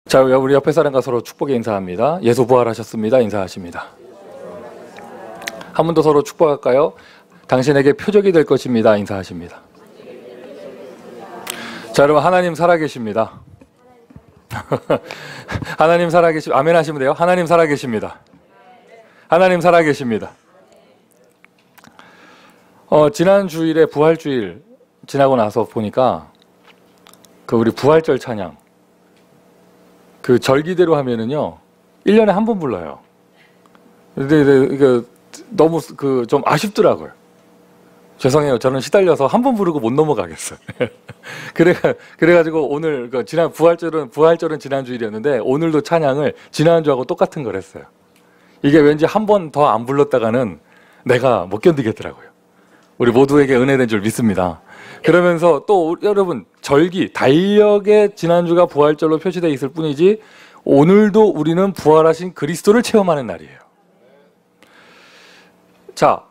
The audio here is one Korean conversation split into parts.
자, 우리 옆에 사람과 서로 축복의 인사합니다. 예수 부활하셨습니다. 인사하십니다. 한 번 더 서로 축복할까요? 당신에게 표적이 될 것입니다. 인사하십니다. 자, 여러분, 하나님 살아계십니다. 하나님 살아계십니다. 아멘 하시면 돼요. 하나님 살아계십니다. 하나님 살아계십니다. 지난 주일에 부활주일 지나고 나서 보니까 우리 부활절 찬양 그 절기대로 하면은요 1년에 한 번 불러요. 근데 이게 너무 좀 아쉽더라고요. 죄송해요. 저는 시달려서 한 번 부르고 못 넘어가겠어요. 그래가지고 오늘 지난 부활절은 지난 주일이었는데 오늘도 찬양을 지난주하고 똑같은 걸 했어요. 이게 왠지 한 번 더 안 불렀다가는 내가 못 견디겠더라고요. 우리 모두에게 은혜된 줄 믿습니다. 그러면서 또 여러분 절기, 달력에 지난주가 부활절로 표시되어 있을 뿐이지 오늘도 우리는 부활하신 그리스도를 체험하는 날이에요. 자,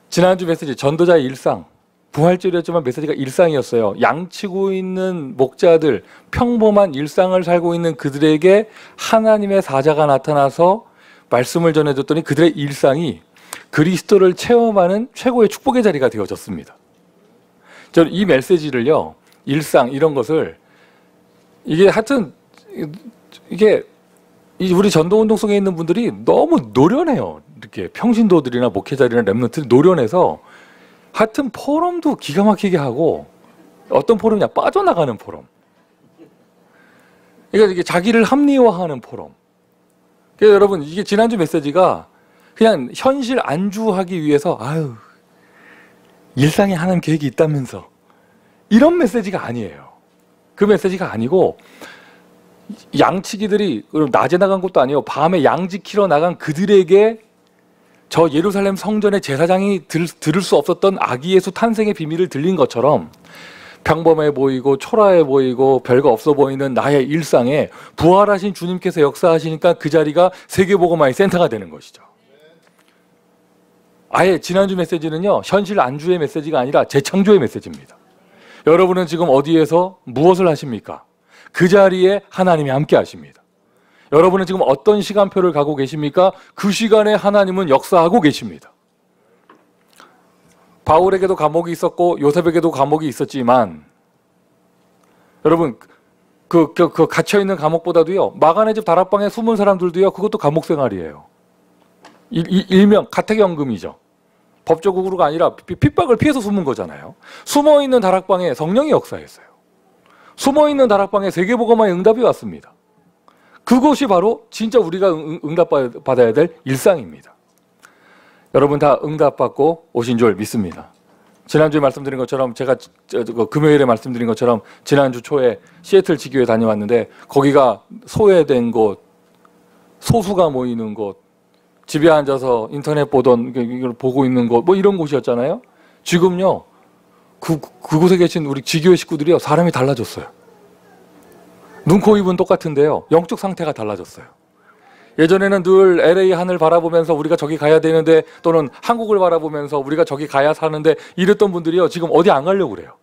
지난주 메시지 전도자의 일상, 부활절이었지만 메시지가 일상이었어요. 양치고 있는 목자들, 평범한 일상을 살고 있는 그들에게 하나님의 사자가 나타나서 말씀을 전해줬더니 그들의 일상이 그리스도를 체험하는 최고의 축복의 자리가 되어졌습니다. 저는 이 메시지를요, 일상 이런 것을 이게 하여튼 이게 우리 전도운동 속에 있는 분들이 너무 노련해요. 이렇게 평신도들이나 목회자들이나 렘넌트들이 노련해서 하여튼 포럼도 기가 막히게 하고 어떤 포럼이냐 빠져나가는 포럼. 그러니까 이게 자기를 합리화하는 포럼. 그래서 여러분 이게 지난주 메시지가 그냥 현실 안주하기 위해서 일상에 하나님 계획이 있다면서 이런 메시지가 아니에요. 그 메시지가 아니고 양치기들이 낮에 나간 것도 아니에요. 밤에 양 지키러 나간 그들에게 저 예루살렘 성전의 제사장이 들을 수 없었던 아기 예수 탄생의 비밀을 들린 것처럼 평범해 보이고 초라해 보이고 별거 없어 보이는 나의 일상에 부활하신 주님께서 역사하시니까 그 자리가 세계복음화의 센터가 되는 것이죠. 아예 지난주 메시지는요 현실 안주의 메시지가 아니라 재창조의 메시지입니다. 여러분은 지금 어디에서 무엇을 하십니까? 그 자리에 하나님이 함께 하십니다. 여러분은 지금 어떤 시간표를 가고 계십니까? 그 시간에 하나님은 역사하고 계십니다. 바울에게도 감옥이 있었고 요셉에게도 감옥이 있었지만 여러분 그 갇혀있는 감옥보다도요 마가네 집 다락방에 숨은 사람들도요 그것도 감옥 생활이에요. 일명 가택연금이죠. 법조국으로가 아니라 핍박을 피해서 숨은 거잖아요. 숨어있는 다락방에 성령이 역사했어요. 숨어있는 다락방에 세계복음화의 응답이 왔습니다. 그것이 바로 진짜 우리가 응답받아야 될 일상입니다. 여러분 다 응답받고 오신 줄 믿습니다. 지난주에 말씀드린 것처럼 제가 금요일에 말씀드린 것처럼 지난주 초에 시애틀 지교에 다녀왔는데 거기가 소외된 곳, 소수가 모이는 곳, 집에 앉아서 인터넷 보던 이걸 보고 있는 곳, 뭐 이런 곳이었잖아요. 지금요, 그곳에 계신 우리 지교회 식구들이요, 사람이 달라졌어요. 눈, 코, 입은 똑같은데요, 영적 상태가 달라졌어요. 예전에는 늘 LA 하늘 바라보면서 우리가 저기 가야 되는데 또는 한국을 바라보면서 우리가 저기 가야 사는데 이랬던 분들이요, 지금 어디 안 가려고 그래요.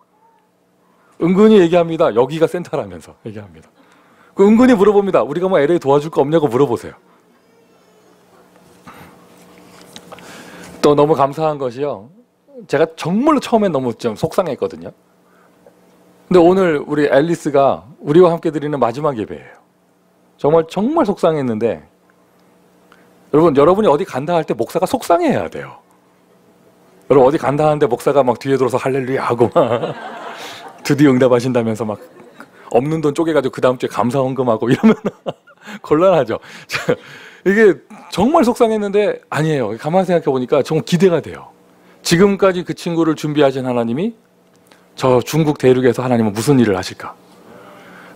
은근히 얘기합니다. 여기가 센터라면서 얘기합니다. 은근히 물어봅니다. 우리가 뭐 LA 도와줄 거 없냐고 물어보세요. 또 너무 감사한 것이요. 제가 정말로 처음엔 너무 좀 속상했거든요. 근데 오늘 우리 앨리스가 우리와 함께 드리는 마지막 예배예요. 정말 속상했는데 여러분이 어디 간다 할 때 목사가 속상해야 돼요. 여러분 어디 간다 하는데 목사가 막 뒤에 돌아서 할렐루야 하고 막 드디어 응답하신다면서 막 없는 돈 쪼개가지고 그 다음 주에 감사헌금하고 이러면 곤란하죠. 이게 정말 속상했는데 아니에요. 가만히 생각해 보니까 정말 기대가 돼요. 지금까지 그 친구를 준비하신 하나님이 저 중국 대륙에서 하나님은 무슨 일을 하실까?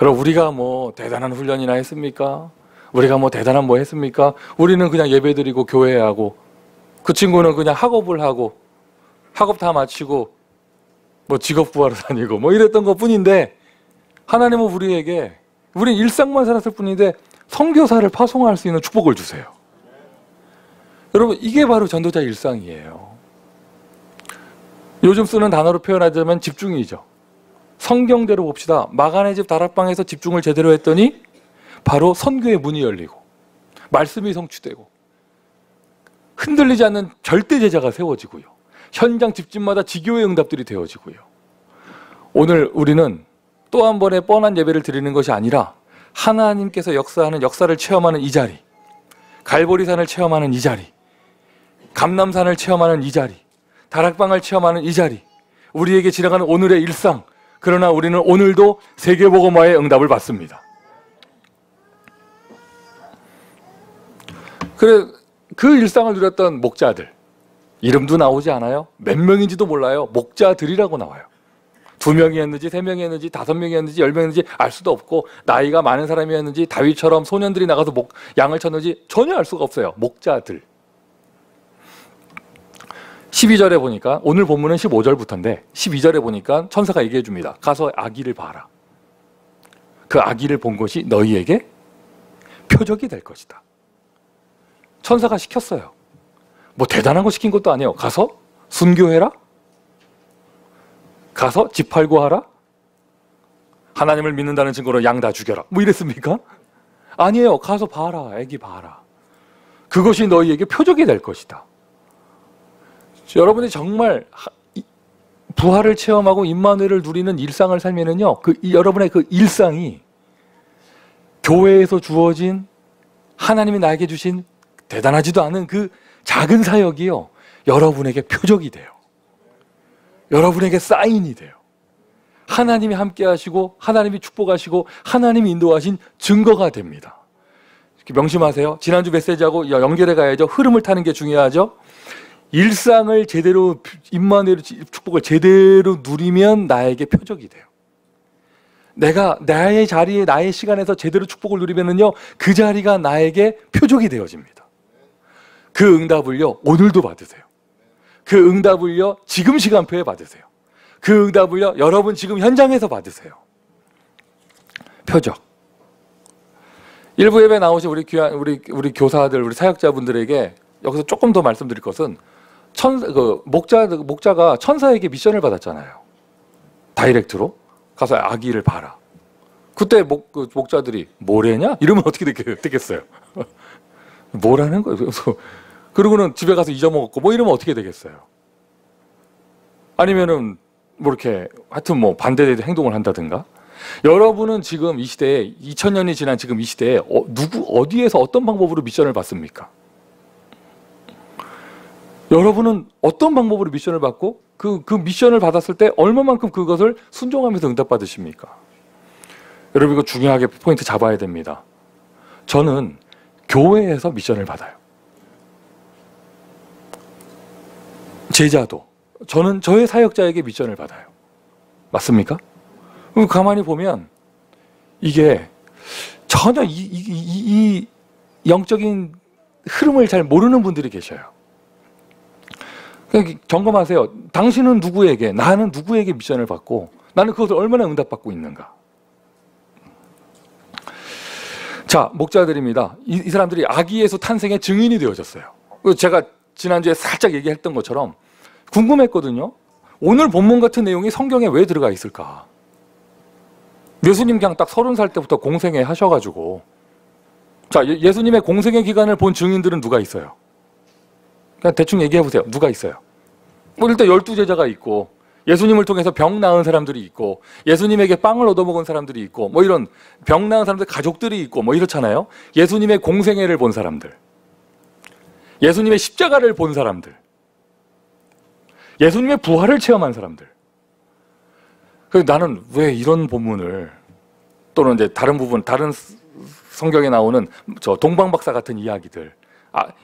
여러분 우리가 뭐 대단한 훈련이나 했습니까? 우리가 뭐 대단한 뭐 했습니까? 우리는 그냥 예배드리고 교회하고 그 친구는 그냥 학업을 하고 학업 다 마치고 뭐 직업 구하러 다니고 뭐 이랬던 것 뿐인데 하나님은 우린 일상만 살았을 뿐인데 선교사를 파송할 수 있는 축복을 주세요. 여러분 이게 바로 전도자 일상이에요. 요즘 쓰는 단어로 표현하자면 집중이죠. 성경대로 봅시다. 마가네 집 다락방에서 집중을 제대로 했더니 바로 선교의 문이 열리고 말씀이 성취되고 흔들리지 않는 절대 제자가 세워지고요. 현장 집집마다 지교의 응답들이 되어지고요. 오늘 우리는 또 한 번의 뻔한 예배를 드리는 것이 아니라 하나님께서 역사하는 역사를 체험하는 이 자리, 갈보리산을 체험하는 이 자리, 감남산을 체험하는 이 자리, 다락방을 체험하는 이 자리, 우리에게 지나가는 오늘의 일상, 그러나 우리는 오늘도 세계복음화의 응답을 받습니다. 그래, 그 일상을 누렸던 목자들, 이름도 나오지 않아요? 몇 명인지도 몰라요. 목자들이라고 나와요. 2명이었는지 3명이었는지 5명이었는지 10명이었는지 알 수도 없고, 나이가 많은 사람이었는지 다윗처럼 소년들이 나가서 양을 쳤는지 전혀 알 수가 없어요. 목자들. 12절에 보니까, 오늘 본문은 15절부터인데 12절에 보니까 천사가 얘기해 줍니다. 가서 아기를 봐라. 그 아기를 본 것이 너희에게 표적이 될 것이다. 천사가 시켰어요. 뭐 대단한 거 시킨 것도 아니에요. 가서 순교해라? 가서 집 팔고 하라? 하나님을 믿는다는 증거로 양 다 죽여라. 뭐 이랬습니까? 아니에요. 가서 봐라. 아기 봐라. 그것이 너희에게 표적이 될 것이다. 여러분이 정말 부활을 체험하고 임마누엘을 누리는 일상을 살면은요, 여러분의 그 일상이 교회에서 주어진 하나님이 나에게 주신 대단하지도 않은 그 작은 사역이요, 여러분에게 표적이 돼요. 여러분에게 사인이 돼요. 하나님이 함께 하시고 하나님이 축복하시고 하나님이 인도하신 증거가 됩니다. 명심하세요. 지난주 메시지하고 연결해 가야죠. 흐름을 타는 게 중요하죠. 일상을 제대로, 임마누엘 축복을 제대로 누리면 나에게 표적이 돼요. 내가 나의 자리에, 나의 시간에서 제대로 축복을 누리면은요, 그 자리가 나에게 표적이 되어집니다. 그 응답을요, 오늘도 받으세요. 그 응답을요, 지금 시간표에 받으세요. 그 응답을요, 여러분 지금 현장에서 받으세요. 표적. 일부 예배 나오신 우리 교사들, 우리 사역자분들에게 여기서 조금 더 말씀드릴 것은, 목자가 천사에게 미션을 받았잖아요. 다이렉트로 가서 아기를 봐라. 그때 목자들이 뭐래냐? 이러면 어떻게 되겠어요? 뭐라는 거예요? 그러고는 집에 가서 잊어먹었고 뭐 이러면 어떻게 되겠어요? 아니면은 뭐 이렇게 하여튼 뭐 반대되는 행동을 한다든가. 여러분은 지금 이 시대에, 2000년이 지난 지금 이 시대에 어디에서 어떤 방법으로 미션을 받습니까? 여러분은 어떤 방법으로 미션을 받고 그 미션을 받았을 때 얼마만큼 그것을 순종하면서 응답받으십니까? 여러분, 이거 중요하게 포인트 잡아야 됩니다. 저는 교회에서 미션을 받아요. 제자도. 저는 저의 사역자에게 미션을 받아요. 맞습니까? 그럼 가만히 보면 이게 전혀 이 영적인 흐름을 잘 모르는 분들이 계셔요. 그러니까 점검하세요. 당신은 누구에게, 나는 누구에게 미션을 받고 나는 그것을 얼마나 응답받고 있는가. 자, 목자들입니다. 이 사람들이 아기 예수 탄생의 증인이 되어졌어요. 제가 지난주에 살짝 얘기했던 것처럼 궁금했거든요. 오늘 본문 같은 내용이 성경에 왜 들어가 있을까? 예수님 그냥 딱 30살 때부터 공생애 하셔가지고, 자, 예수님의 공생애 기간을 본 증인들은 누가 있어요? 그냥 대충 얘기해 보세요. 누가 있어요? 뭐 일단 12제자가 있고, 예수님을 통해서 병 나은 사람들이 있고, 예수님에게 빵을 얻어먹은 사람들이 있고, 뭐 이런 병 나은 사람들 가족들이 있고 뭐 이렇잖아요. 예수님의 공생애를 본 사람들, 예수님의 십자가를 본 사람들, 예수님의 부활을 체험한 사람들. 그래서 나는 왜 이런 본문을, 또는 이제 다른 부분, 다른 성경에 나오는 저 동방박사 같은 이야기들,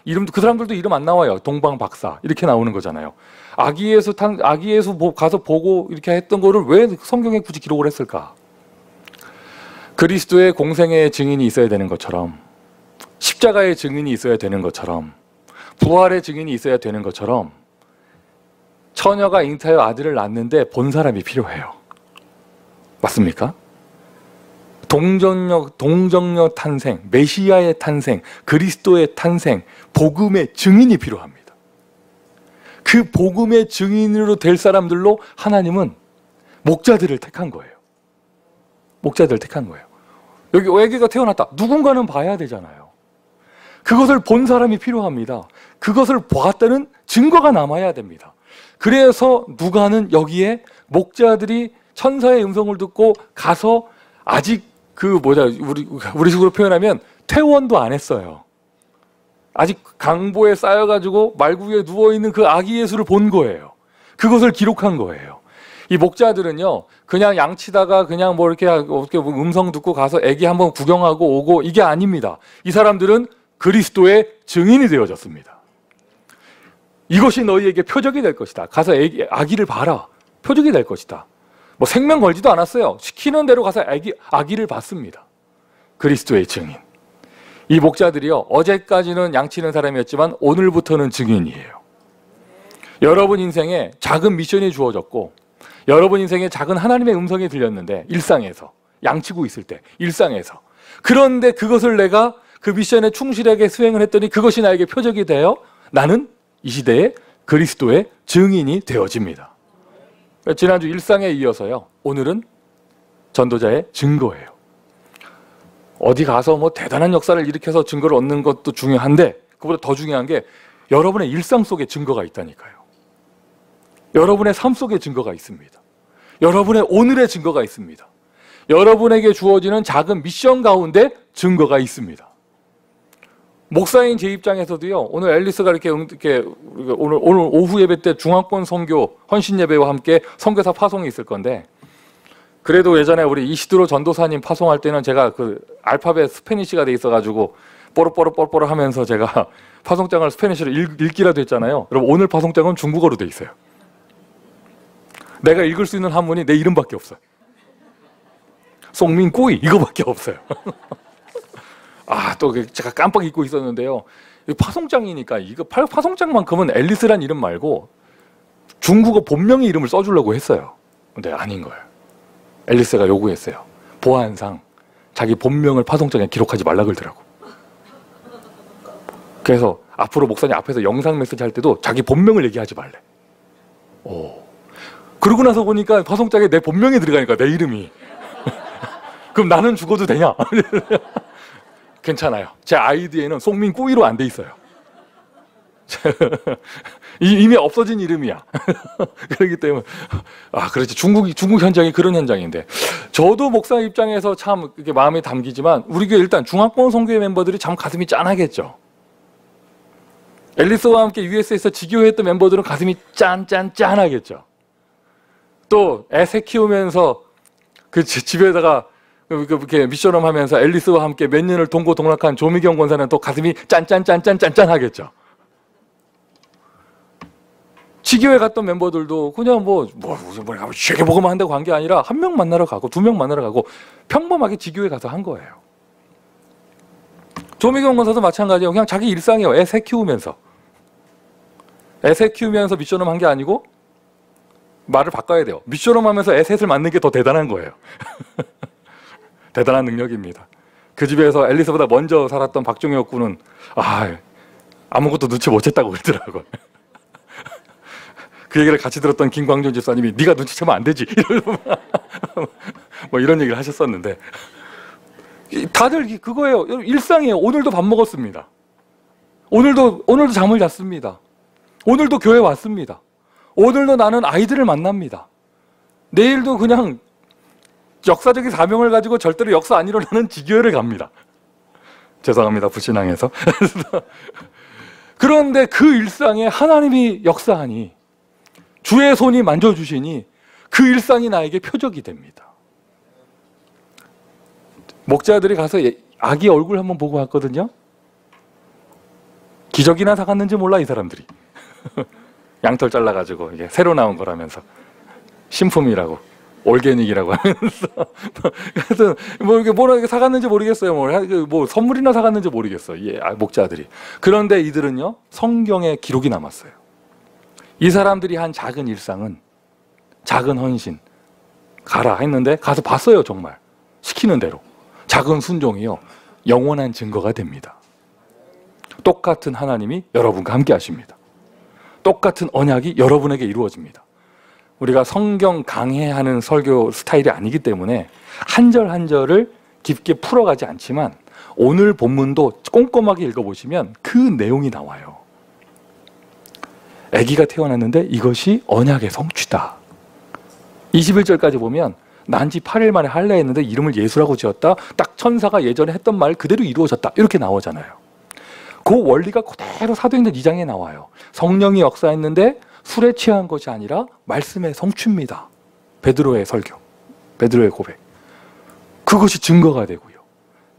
이름도, 그 사람들도 이름 안 나와요. 동방박사 이렇게 나오는 거잖아요. 아기 예수 가서 보고 이렇게 했던 거를 왜 성경에 굳이 기록을 했을까? 그리스도의 공생애의 증인이 있어야 되는 것처럼, 십자가의 증인이 있어야 되는 것처럼, 부활의 증인이 있어야 되는 것처럼, 처녀가 잉타여 아들을 낳는데 본 사람이 필요해요. 맞습니까? 동정녀 탄생, 메시아의 탄생, 그리스도의 탄생, 복음의 증인이 필요합니다. 그 복음의 증인으로 될 사람들로 하나님은 목자들을 택한 거예요. 목자들을 택한 거예요. 여기 애기가 태어났다. 누군가는 봐야 되잖아요. 그것을 본 사람이 필요합니다. 그것을 보았다는 증거가 남아야 됩니다. 그래서 누가는 여기에 목자들이 천사의 음성을 듣고 가서 아직 우리 식으로 표현하면 퇴원도 안 했어요. 아직 강보에 쌓여가지고 말구 위에 누워있는 그 아기 예수를 본 거예요. 그것을 기록한 거예요. 이 목자들은요, 그냥 양치다가 그냥 뭐 이렇게 음성 듣고 가서 아기 한번 구경하고 오고 이게 아닙니다. 이 사람들은 그리스도의 증인이 되어졌습니다. 이것이 너희에게 표적이 될 것이다. 가서 아기를 봐라. 표적이 될 것이다. 뭐 생명 걸지도 않았어요. 시키는 대로 가서 아기를 봤습니다. 그리스도의 증인. 이 목자들이요, 어제까지는 양치는 사람이었지만 오늘부터는 증인이에요. 여러분 인생에 작은 미션이 주어졌고 여러분 인생에 작은 하나님의 음성이 들렸는데, 일상에서 양치고 있을 때, 일상에서. 그런데 그것을 내가 그 미션에 충실하게 수행을 했더니 그것이 나에게 표적이 되어 나는 이 시대에 그리스도의 증인이 되어집니다. 지난주 일상에 이어서요, 오늘은 전도자의 증거예요. 어디 가서 뭐 대단한 역사를 일으켜서 증거를 얻는 것도 중요한데, 그보다 더 중요한 게 여러분의 일상 속에 증거가 있다니까요. 여러분의 삶 속에 증거가 있습니다. 여러분의 오늘의 증거가 있습니다. 여러분에게 주어지는 작은 미션 가운데 증거가 있습니다. 목사인 제 입장에서도요, 오늘 앨리스가 이렇게 오늘 오후 예배 때 중앙권 선교 헌신 예배와 함께 선교사 파송이 있을 건데, 그래도 예전에 우리 이시드로 전도사님 파송할 때는 제가 그 알파벳 스페니시가 돼 있어가지고 뽀로뽀로 하면서 제가 파송장을 스페니시로 읽기라도 했잖아요. 여러분, 오늘 파송장은 중국어로 돼 있어요. 내가 읽을 수 있는 한문이 내 이름밖에 없어요. 송민꾸이 이거밖에 없어요. 또 제가 깜빡 잊고 있었는데요. 파송장이니까 이거 파송장만큼은 앨리스란 이름 말고 중국어 본명의 이름을 써주려고 했어요. 근데 아닌 거예요. 앨리스가 요구했어요. 보안상 자기 본명을 파송장에 기록하지 말라 그러더라고. 그래서 앞으로 목사님 앞에서 영상 메시지 할 때도 자기 본명을 얘기하지 말래. 그러고 나서 보니까 파송장에 내 본명이 들어가니까, 내 이름이. 그럼 나는 죽어도 되냐? 괜찮아요. 제 아이디에는 송민꾸이로 안 돼 있어요. 이미 없어진 이름이야. 그렇기 때문에 그렇지. 중국 현장이 그런 현장인데, 저도 목사 입장에서 참 이렇게 마음이 담기지만 우리 교회 일단 중앙권 선교회 멤버들이 참 가슴이 짠하겠죠. 앨리스와 함께 US에서 지교했던 멤버들은 가슴이 짠하겠죠. 또 애새 키우면서 그 집에다가 이렇게 미션홈 하면서 앨리스와 함께 몇 년을 동고동락한 조미경 권사는 또 가슴이 짠하겠죠. 지교회 갔던 멤버들도 그냥 쉬게 보고만 한다고 한 게 아니라 한 명 만나러 가고 두 명 만나러 가고 평범하게 지교회 가서 한 거예요. 조미경 권사도 마찬가지예요. 그냥 자기 일상이에요. 애새 키우면서 미션홈 한 게 아니고, 말을 바꿔야 돼요. 미션홈 하면서 애셋을 만든 게 더 대단한 거예요. 대단한 능력입니다. 그 집에서 앨리스보다 먼저 살았던 박종혁 군은 아무것도 눈치 못 챘다고 그러더라고요. 그 얘기를 같이 들었던 김광준 집사님이 네가 눈치채면 안 되지 뭐 이런 얘기를 하셨었는데, 다들 그거예요. 일상이에요. 오늘도 밥 먹었습니다. 오늘도 잠을 잤습니다. 오늘도 교회 왔습니다. 오늘도 나는 아이들을 만납니다. 내일도 그냥 역사적인 사명을 가지고 절대로 역사 안 일어나는 지교회를 갑니다. 죄송합니다. 불신앙해서. 그런데 그 일상에 하나님이 역사하니, 주의 손이 만져주시니 그 일상이 나에게 표적이 됩니다. 목자들이 가서 아기 얼굴 한번 보고 왔거든요. 기저귀나 사갔는지 몰라, 이 사람들이. 양털 잘라가지고 이게 새로 나온 거라면서 신품이라고, 올게닉이라고 하면서 그래서 이렇게 뭐라 사갔는지 모르겠어요. 뭐 선물이나 사갔는지 모르겠어. 목자들이. 그런데 이들은요, 성경에 기록이 남았어요. 이 사람들이 한 작은 일상은, 작은 헌신, 가라 했는데 가서 봤어요. 정말 시키는 대로. 작은 순종이요, 영원한 증거가 됩니다. 똑같은 하나님이 여러분과 함께 하십니다. 똑같은 언약이 여러분에게 이루어집니다. 우리가 성경 강해하는 설교 스타일이 아니기 때문에 한 절 한 절을 깊게 풀어가지 않지만 오늘 본문도 꼼꼼하게 읽어보시면 그 내용이 나와요. 아기가 태어났는데 이것이 언약의 성취다. 21절까지 보면 난지 8일 만에 할례했는데 이름을 예수라고 지었다. 딱 천사가 예전에 했던 말 그대로 이루어졌다. 이렇게 나오잖아요. 그 원리가 그대로 사도행전 2장에 나와요. 성령이 역사했는데 술에 취한 것이 아니라 말씀의 성취입니다. 베드로의 설교, 베드로의 고백. 그것이 증거가 되고요.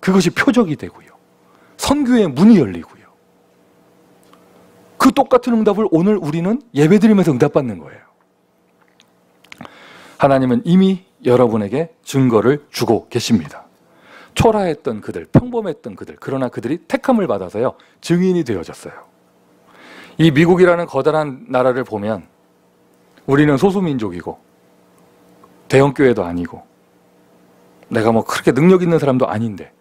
그것이 표적이 되고요. 선교의 문이 열리고요. 그 똑같은 응답을 오늘 우리는 예배드리면서 응답받는 거예요. 하나님은 이미 여러분에게 증거를 주고 계십니다. 초라했던 그들, 평범했던 그들, 그러나 그들이 택함을 받아서요, 증인이 되어졌어요. 이 미국이라는 거대한 나라를 보면 우리는 소수민족이고 대형교회도 아니고 내가 뭐 그렇게 능력 있는 사람도 아닌데,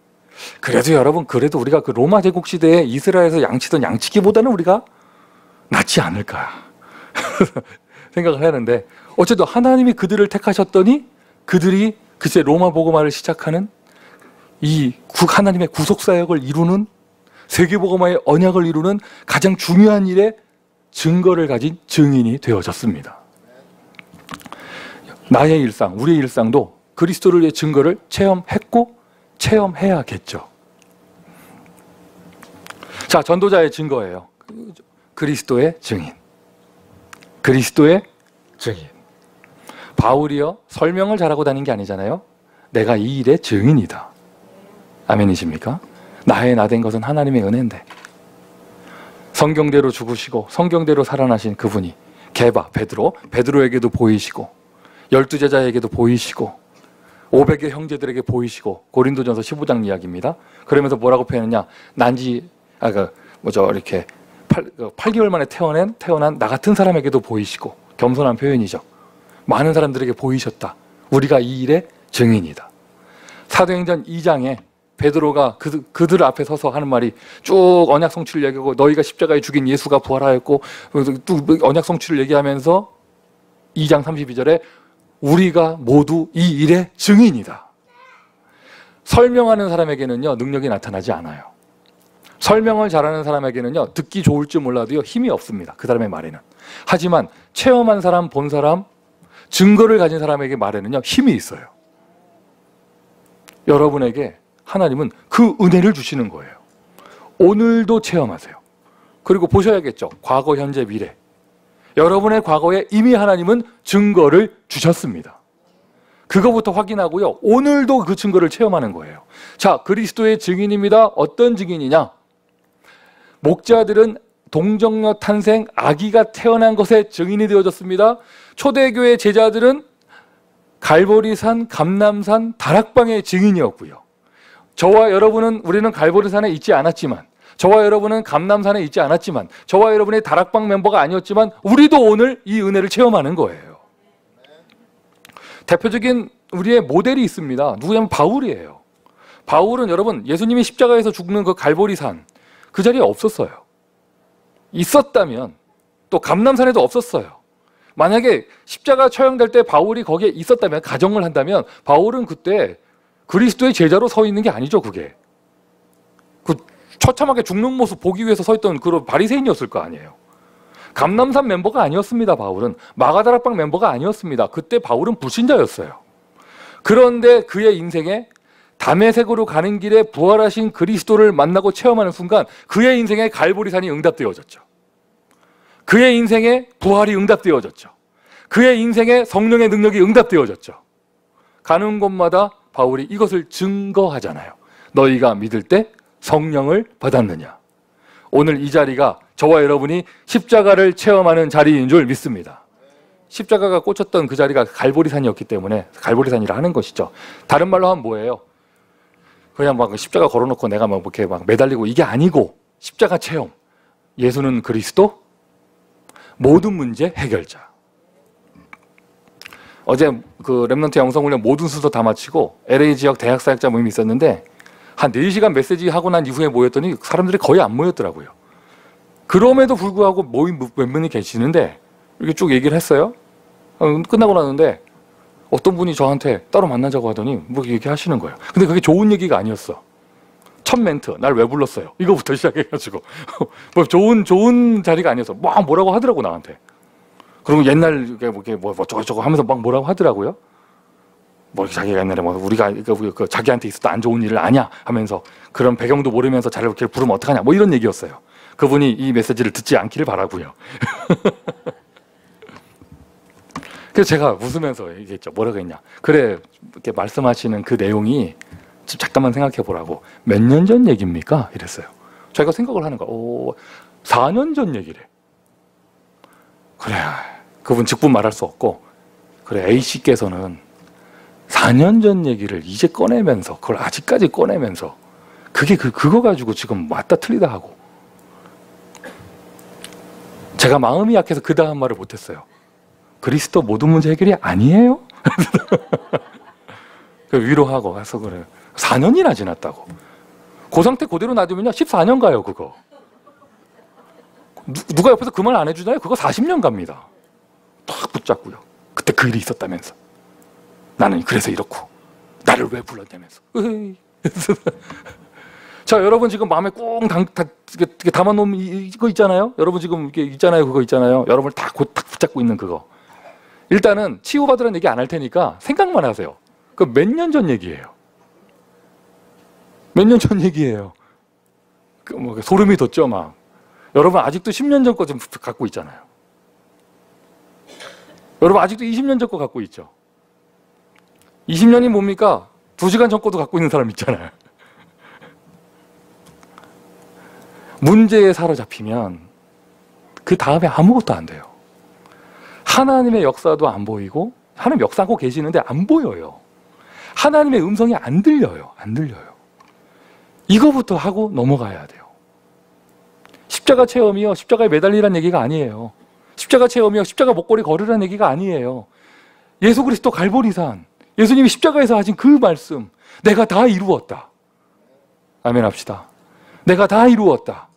그래도 여러분, 그래도 우리가 그 로마 제국 시대에 이스라엘에서 양치던 양치기보다는 우리가 낫지 않을까 생각을 하는데, 어쨌든 하나님이 그들을 택하셨더니 그들이 글쎄 로마 복음화를 시작하는 이 하나님의 구속사역을 이루는, 세계복음화의 언약을 이루는 가장 중요한 일에 증거를 가진 증인이 되어졌습니다. 나의 일상, 우리의 일상도 그리스도를 위해 증거를 체험했고 체험해야겠죠. 자, 전도자의 증거예요. 그리스도의 증인. 그리스도의 증인. 바울이요, 설명을 잘하고 다닌 게 아니잖아요. 내가 이 일의 증인이다. 아멘이십니까? 나의 나 된 것은 하나님의 은혜인데, 성경대로 죽으시고 성경대로 살아나신 그분이 게바, 베드로에게도 보이시고 12제자에게도 보이시고 500의 형제들에게 보이시고, 고린도전서 15장 이야기입니다. 그러면서 뭐라고 표현했냐? 이렇게 8개월 만에 태어난 나 같은 사람에게도 보이시고, 겸손한 표현이죠. 많은 사람들에게 보이셨다. 우리가 이 일의 증인이다. 사도행전 2장에 베드로가 그들 앞에 서서 하는 말이 쭉 언약 성취를 얘기하고, 너희가 십자가에 죽인 예수가 부활하였고, 또 언약 성취를 얘기하면서 2장 32절에 우리가 모두 이 일의 증인이다. 설명하는 사람에게는요, 능력이 나타나지 않아요. 설명을 잘하는 사람에게는요, 듣기 좋을지 몰라도요, 힘이 없습니다. 그 사람의 말에는. 하지만 체험한 사람, 본 사람, 증거를 가진 사람에게 말에는요, 힘이 있어요. 여러분에게 하나님은 그 은혜를 주시는 거예요. 오늘도 체험하세요. 그리고 보셔야겠죠. 과거, 현재, 미래. 여러분의 과거에 이미 하나님은 증거를 주셨습니다. 그거부터 확인하고요, 오늘도 그 증거를 체험하는 거예요. 자, 그리스도의 증인입니다. 어떤 증인이냐? 목자들은 동정녀 탄생, 아기가 태어난 것에 증인이 되어졌습니다. 초대교회 제자들은 갈보리산, 감람산, 다락방의 증인이었고요. 저와 여러분은, 우리는 갈보리산에 있지 않았지만, 저와 여러분은 감람산에 있지 않았지만, 저와 여러분의 다락방 멤버가 아니었지만, 우리도 오늘 이 은혜를 체험하는 거예요. 대표적인 우리의 모델이 있습니다. 누구냐면 바울이에요. 바울은 여러분, 예수님이 십자가에서 죽는 그 갈보리산, 그 자리에 없었어요. 있었다면, 또 감람산에도 없었어요. 만약에 십자가 처형될 때 바울이 거기에 있었다면, 가정을 한다면, 바울은 그때 그리스도의 제자로 서 있는 게 아니죠. 그게 그 처참하게 죽는 모습 보기 위해서 서 있던 그런 바리새인이었을 거 아니에요. 감람산 멤버가 아니었습니다. 바울은 마가다락방 멤버가 아니었습니다. 그때 바울은 불신자였어요. 그런데 그의 인생에 다메섹으로 가는 길에 부활하신 그리스도를 만나고 체험하는 순간, 그의 인생에 갈보리산이 응답되어졌죠. 그의 인생에 부활이 응답되어졌죠. 그의 인생에 성령의 능력이 응답되어졌죠. 가는 곳마다 바울이 이것을 증거하잖아요. 너희가 믿을 때 성령을 받았느냐. 오늘 이 자리가 저와 여러분이 십자가를 체험하는 자리인 줄 믿습니다. 십자가가 꽂혔던 그 자리가 갈보리산이었기 때문에 갈보리산이라 하는 것이죠. 다른 말로 하면 뭐예요? 그냥 막 십자가 걸어놓고 내가 막 이렇게 막 매달리고, 이게 아니고 십자가 체험. 예수는 그리스도, 모든 문제 해결자. 어제 그 렘넌트 영성훈련 모든 순서 다 마치고 LA 지역 대학 사역자 모임이 있었는데, 한 4시간 메시지 하고 난 이후에 모였더니 사람들이 거의 안 모였더라고요. 그럼에도 불구하고 모임 몇 분이 계시는데 이렇게 쭉 얘기를 했어요. 끝나고 나는데 어떤 분이 저한테 따로 만나자고 하더니 뭐 얘기하시는 거예요. 근데 그게 좋은 얘기가 아니었어. 첫 멘트, 날 왜 불렀어요? 이거부터 시작해가지고 뭐 좋은 자리가 아니어서 막 뭐라고 하더라고 나한테. 그리고 옛날 뭐 저거 하면서 막 뭐라고 하더라고요. 뭐 자기가 옛날에 뭐 우리가 그 자기한테 있었던 안 좋은 일을 아냐 하면서 그런 배경도 모르면서 자를 이렇게 부르면 어떡하냐 뭐 이런 얘기였어요. 그분이 이 메시지를 듣지 않기를 바라고요. 그래서 제가 웃으면서 얘기했죠. 뭐라고 했냐. 그래 이렇게 말씀하시는 그 내용이 잠깐만 생각해 보라고. 몇 년 전 얘기입니까? 이랬어요. 제가 생각을 하는 거야. 4년 전 얘기래. 그래 그분 직분 말할 수 없고 그래 A씨께서는 4년 전 얘기를 이제 꺼내면서 그걸 아직까지 꺼내면서 그게 그거 가지고 지금 맞다 틀리다 하고 제가 마음이 약해서 그 다음 말을 못했어요. 그리스도 모든 문제 해결이 아니에요? 위로하고 해서 그래요. 4년이나 지났다고. 그 상태 그대로 놔두면요 14년 가요 그거. 누가 옆에서 그 말 안 해주나요? 그거 40년 갑니다. 탁 붙잡고요. 그때 그 일이 있었다면서. 나는 그래서 이렇고 나를 왜 불렀냐면서. 자 여러분 지금 마음에 꽁 담아놓은 이거 있잖아요. 여러분 지금 이게 있잖아요. 그거 있잖아요. 여러분을 딱 붙잡고 있는 그거. 일단은 치유받으라는 얘기 안 할 테니까 생각만 하세요. 그 몇 년 전 얘기예요. 몇 년 전 얘기예요. 뭐 소름이 돋죠 막. 여러분 아직도 10년 전 거 좀 갖고 있잖아요. 여러분 아직도 20년 전 거 갖고 있죠. 20년이 뭡니까? 2시간 전 거도 갖고 있는 사람 있잖아요. 문제에 사로잡히면 그 다음에 아무것도 안 돼요. 하나님의 역사도 안 보이고 하나님 역사하고 계시는데 안 보여요. 하나님의 음성이 안 들려요. 안 들려요. 이거부터 하고 넘어가야 돼요. 십자가 체험이요. 십자가에 매달리라는 얘기가 아니에요. 십자가 체험이요. 십자가 목걸이 걸으라는 얘기가 아니에요. 예수 그리스도 갈보리산. 예수님이 십자가에서 하신 그 말씀. 내가 다 이루었다. 아멘 합시다. 내가 다 이루었다.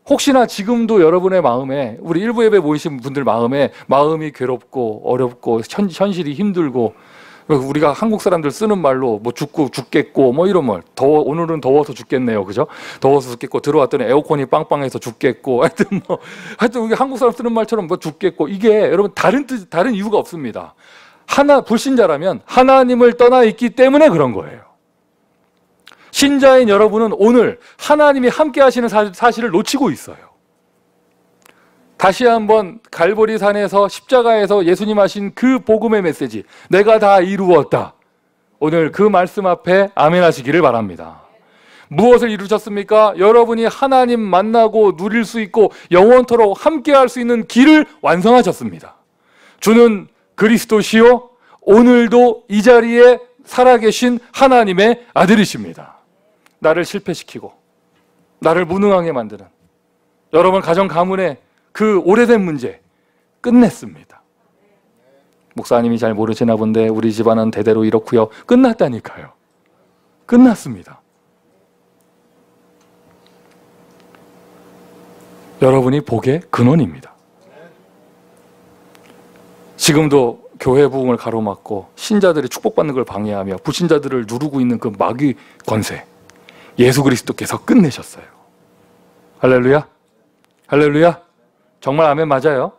혹시나 지금도 여러분의 마음에 우리 일부 예배 모이신 분들 마음이 괴롭고 어렵고 현실이 힘들고 우리가 한국 사람들 쓰는 말로 뭐 죽겠고 뭐 이런 말 오늘은 더워서 죽겠네요. 그죠? 더워서 죽겠고 들어왔더니 에어컨이 빵빵해서 죽겠고 하여튼 우리 한국 사람 쓰는 말처럼 뭐 죽겠고 이게 여러분 다른 이유가 없습니다. 불신자라면 하나님을 떠나 있기 때문에 그런 거예요. 신자인 여러분은 오늘 하나님이 함께 하시는 사실을 놓치고 있어요. 다시 한번 갈보리산에서 십자가에서 예수님 하신 그 복음의 메시지 내가 다 이루었다. 오늘 그 말씀 앞에 아멘 하시기를 바랍니다. 무엇을 이루셨습니까? 여러분이 하나님 만나고 누릴 수 있고 영원토록 함께 할 수 있는 길을 완성하셨습니다. 주는 그리스도시요 오늘도 이 자리에 살아계신 하나님의 아들이십니다. 나를 실패시키고 나를 무능하게 만드는 여러분 가정 가문의 그 오래된 문제 끝냈습니다. 목사님이 잘 모르시나 본데 우리 집안은 대대로 이렇고요. 끝났다니까요. 끝났습니다. 여러분이 복의 근원입니다. 지금도 교회 부흥을 가로막고 신자들이 축복받는 걸 방해하며 불신자들을 누르고 있는 그 마귀 권세 예수 그리스도께서 끝내셨어요. 할렐루야. 할렐루야. 정말 아멘 맞아요?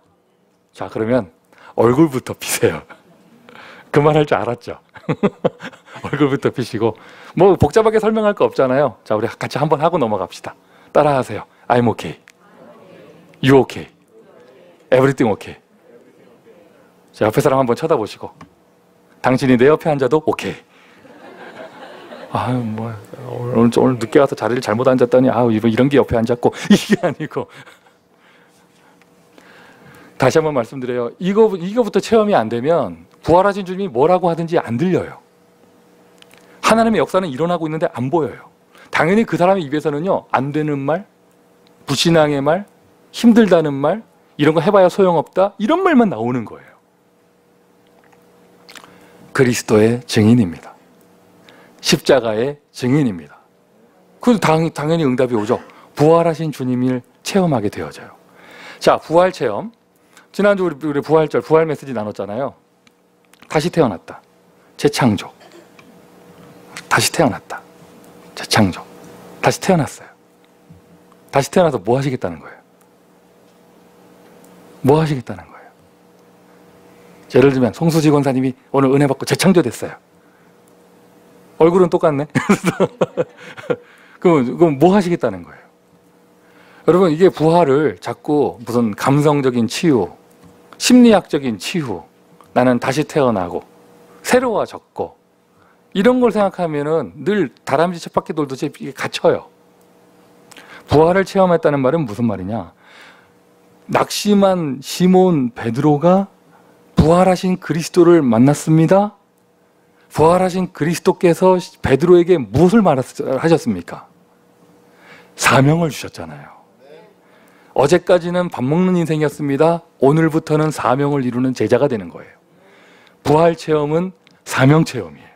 자 그러면 얼굴부터 피세요. 그 말 할 줄 알았죠? 얼굴부터 피시고 뭐 복잡하게 설명할 거 없잖아요. 자 우리 같이 한번 하고 넘어갑시다. 따라하세요. I'm okay. You okay. Everything okay. 자, 옆에 사람 한번 쳐다보시고 당신이 내 옆에 앉아도 오케이. 오늘 늦게 와서 자리를 잘못 앉았더니 이런 게 옆에 앉았고 이게 아니고 다시 한번 말씀드려요. 이거부터 체험이 안 되면 부활하신 주님이 뭐라고 하든지 안 들려요. 하나님의 역사는 일어나고 있는데 안 보여요. 당연히 그 사람의 입에서는요 안 되는 말, 불신앙의 말, 힘들다는 말, 이런 거 해봐야 소용없다 이런 말만 나오는 거예요. 그리스도의 증인입니다. 십자가의 증인입니다. 그래서 당연히 응답이 오죠. 부활하신 주님을 체험하게 되어져요. 자, 부활 체험. 지난주 우리 부활절, 부활 메시지 나눴잖아요. 다시 태어났다. 재창조. 다시 태어났다. 재창조. 다시 태어났어요. 다시 태어나서 뭐 하시겠다는 거예요? 뭐 하시겠다는 거예요? 예를 들면 송수지 권사님이 오늘 은혜 받고 재창조됐어요. 얼굴은 똑같네. 그럼 뭐 하시겠다는 거예요? 여러분, 이게 부활을 자꾸 무슨 감성적인 치유, 심리학적인 치유, 나는 다시 태어나고 새로워졌고 이런 걸 생각하면은 늘 다람쥐 쳇바퀴 돌듯이 이게 갇혀요. 부활을 체험했다는 말은 무슨 말이냐? 낙심한 시몬 베드로가 부활하신 그리스도를 만났습니다. 부활하신 그리스도께서 베드로에게 무엇을 말하셨습니까? 사명을 주셨잖아요. 어제까지는 밥 먹는 인생이었습니다. 오늘부터는 사명을 이루는 제자가 되는 거예요. 부활 체험은 사명 체험이에요.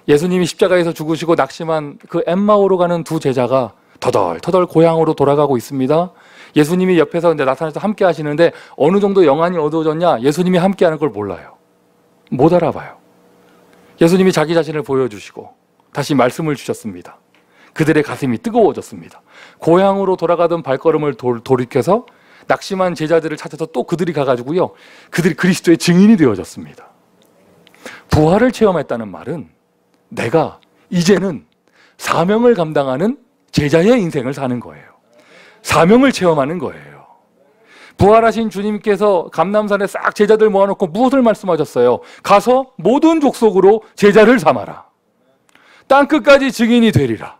예수님이 십자가에서 죽으시고 낙심한 그 엠마오로 가는 두 제자가 터덜터덜 고향으로 돌아가고 있습니다. 예수님이 옆에서 이제 나타나서 함께 하시는데 어느 정도 영안이 어두워졌냐? 예수님이 함께 하는 걸 몰라요. 못 알아봐요. 예수님이 자기 자신을 보여주시고 다시 말씀을 주셨습니다. 그들의 가슴이 뜨거워졌습니다. 고향으로 돌아가던 발걸음을 돌이켜서 낙심한 제자들을 찾아서 또 그들이 가가지고요. 그들이 그리스도의 증인이 되어졌습니다. 부활을 체험했다는 말은 내가 이제는 사명을 감당하는 제자의 인생을 사는 거예요. 사명을 체험하는 거예요. 부활하신 주님께서 감람산에 싹 제자들 모아놓고 무엇을 말씀하셨어요? 가서 모든 족속으로 제자를 삼아라. 땅끝까지 증인이 되리라.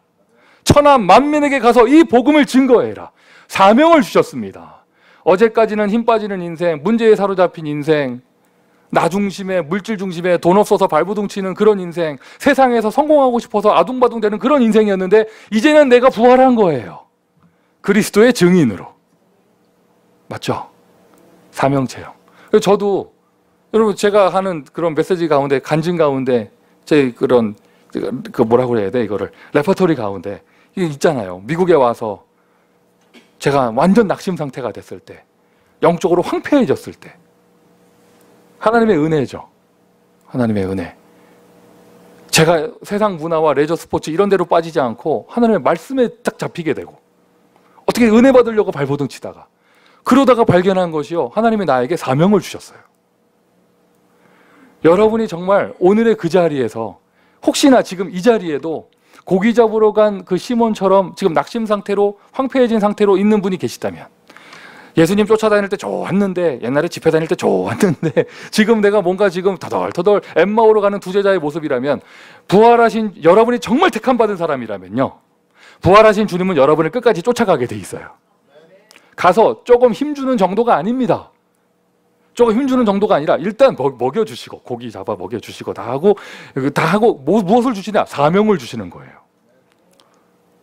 천하 만민에게 가서 이 복음을 증거해라. 사명을 주셨습니다. 어제까지는 힘 빠지는 인생, 문제에 사로잡힌 인생, 나 중심에, 물질 중심에 돈 없어서 발부둥 치는 그런 인생, 세상에서 성공하고 싶어서 아둥바둥 되는 그런 인생이었는데 이제는 내가 부활한 거예요. 그리스도의 증인으로. 맞죠? 사명체험. 저도 여러분 제가 하는 그런 메시지 가운데, 간증 가운데 제 그런 그 뭐라고 해야 돼 이거를 레퍼토리 가운데 이게 있잖아요. 미국에 와서 제가 완전 낙심 상태가 됐을 때, 영적으로 황폐해졌을 때, 하나님의 은혜죠. 하나님의 은혜. 제가 세상 문화와 레저 스포츠 이런 데로 빠지지 않고 하나님의 말씀에 딱 잡히게 되고, 어떻게 은혜 받으려고 발버둥 치다가 그러다가 발견한 것이요, 하나님이 나에게 사명을 주셨어요. 여러분이 정말 오늘의 그 자리에서 혹시나 지금 이 자리에도 고기 잡으러 간 그 시몬처럼 지금 낙심 상태로 황폐해진 상태로 있는 분이 계시다면, 예수님 쫓아다닐 때 좋았는데, 옛날에 집회 다닐 때 좋았는데 지금 내가 뭔가 지금 터덜터덜 엠마오로 가는 두 제자의 모습이라면, 부활하신 여러분이 정말 택함 받은 사람이라면요, 부활하신 주님은 여러분을 끝까지 쫓아가게 돼 있어요. 가서 조금 힘주는 정도가 아닙니다. 조금 힘주는 정도가 아니라 일단 먹여주시고, 고기 잡아 먹여주시고 다 하고 무엇을 주시냐? 사명을 주시는 거예요.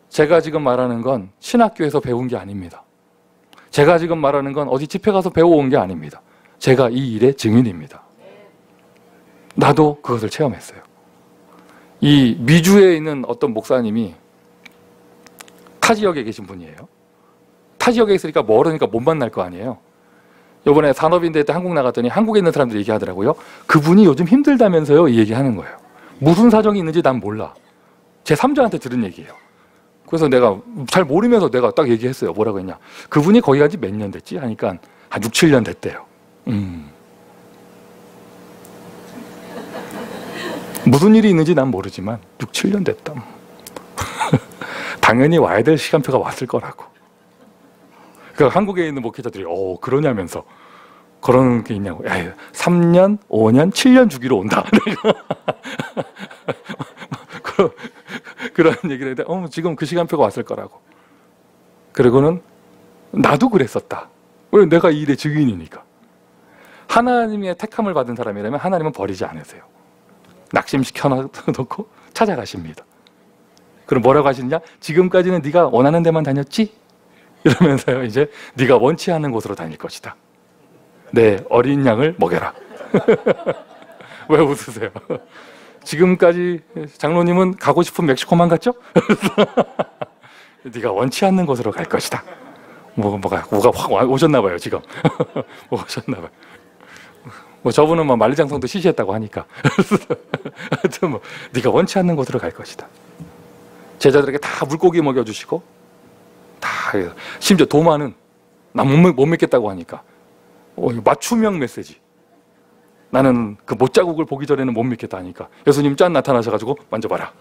제가 지금 말하는 건 신학교에서 배운 게 아닙니다. 제가 지금 말하는 건 어디 집회 가서 배워온 게 아닙니다. 제가 이 일의 증인입니다. 나도 그것을 체험했어요. 이 미주에 있는 어떤 목사님이 타 지역에 계신 분이에요. 타 지역에 있으니까 멀으니까 못 만날 거 아니에요. 이번에 산업인대 때 한국 나갔더니 한국에 있는 사람들이 얘기하더라고요. 그분이 요즘 힘들다면서요, 이 얘기하는 거예요. 무슨 사정이 있는지 난 몰라. 제 3자한테 들은 얘기예요. 그래서 내가 잘 모르면서 내가 딱 얘기했어요. 뭐라고 했냐, 그분이 거기 간지 몇 년 됐지? 하니까 한 6, 7년 됐대요. 무슨 일이 있는지 난 모르지만 6, 7년 됐다. 당연히 와야 될 시간표가 왔을 거라고. 그러니까 한국에 있는 목회자들이 그러냐면서, 그런 게 있냐고. 3년, 5년, 7년 주기로 온다. 그런 얘기를 했는데 지금 그 시간표가 왔을 거라고. 그리고는 나도 그랬었다. 왜? 내가 이 일의 증인이니까. 하나님의 택함을 받은 사람이라면 하나님은 버리지 않으세요. 낙심시켜 놓고 찾아가십니다. 그럼 뭐라고 하시느냐? 지금까지는 네가 원하는 데만 다녔지? 이러면서요, 이제 네가 원치 않는 곳으로 다닐 것이다. 내 어린 양을 먹여라. 왜 웃으세요? 지금까지 장로님은 가고 싶은 멕시코만 갔죠? 네가 원치 않는 곳으로 갈 것이다. 뭐가 확 오셨나 봐요, 지금. 오셨나 봐요. 뭐 저분은 뭐 만리장성도 시시했다고 하니까. 하여튼 뭐 네가 원치 않는 곳으로 갈 것이다. 제자들에게 다 물고기 먹여주시고 다 심지어 도마는 나 못 믿겠다고 하니까 맞춤형 메시지. 나는 그 못자국을 보기 전에는 못 믿겠다 하니까 예수님 짠 나타나셔가지고 만져봐라.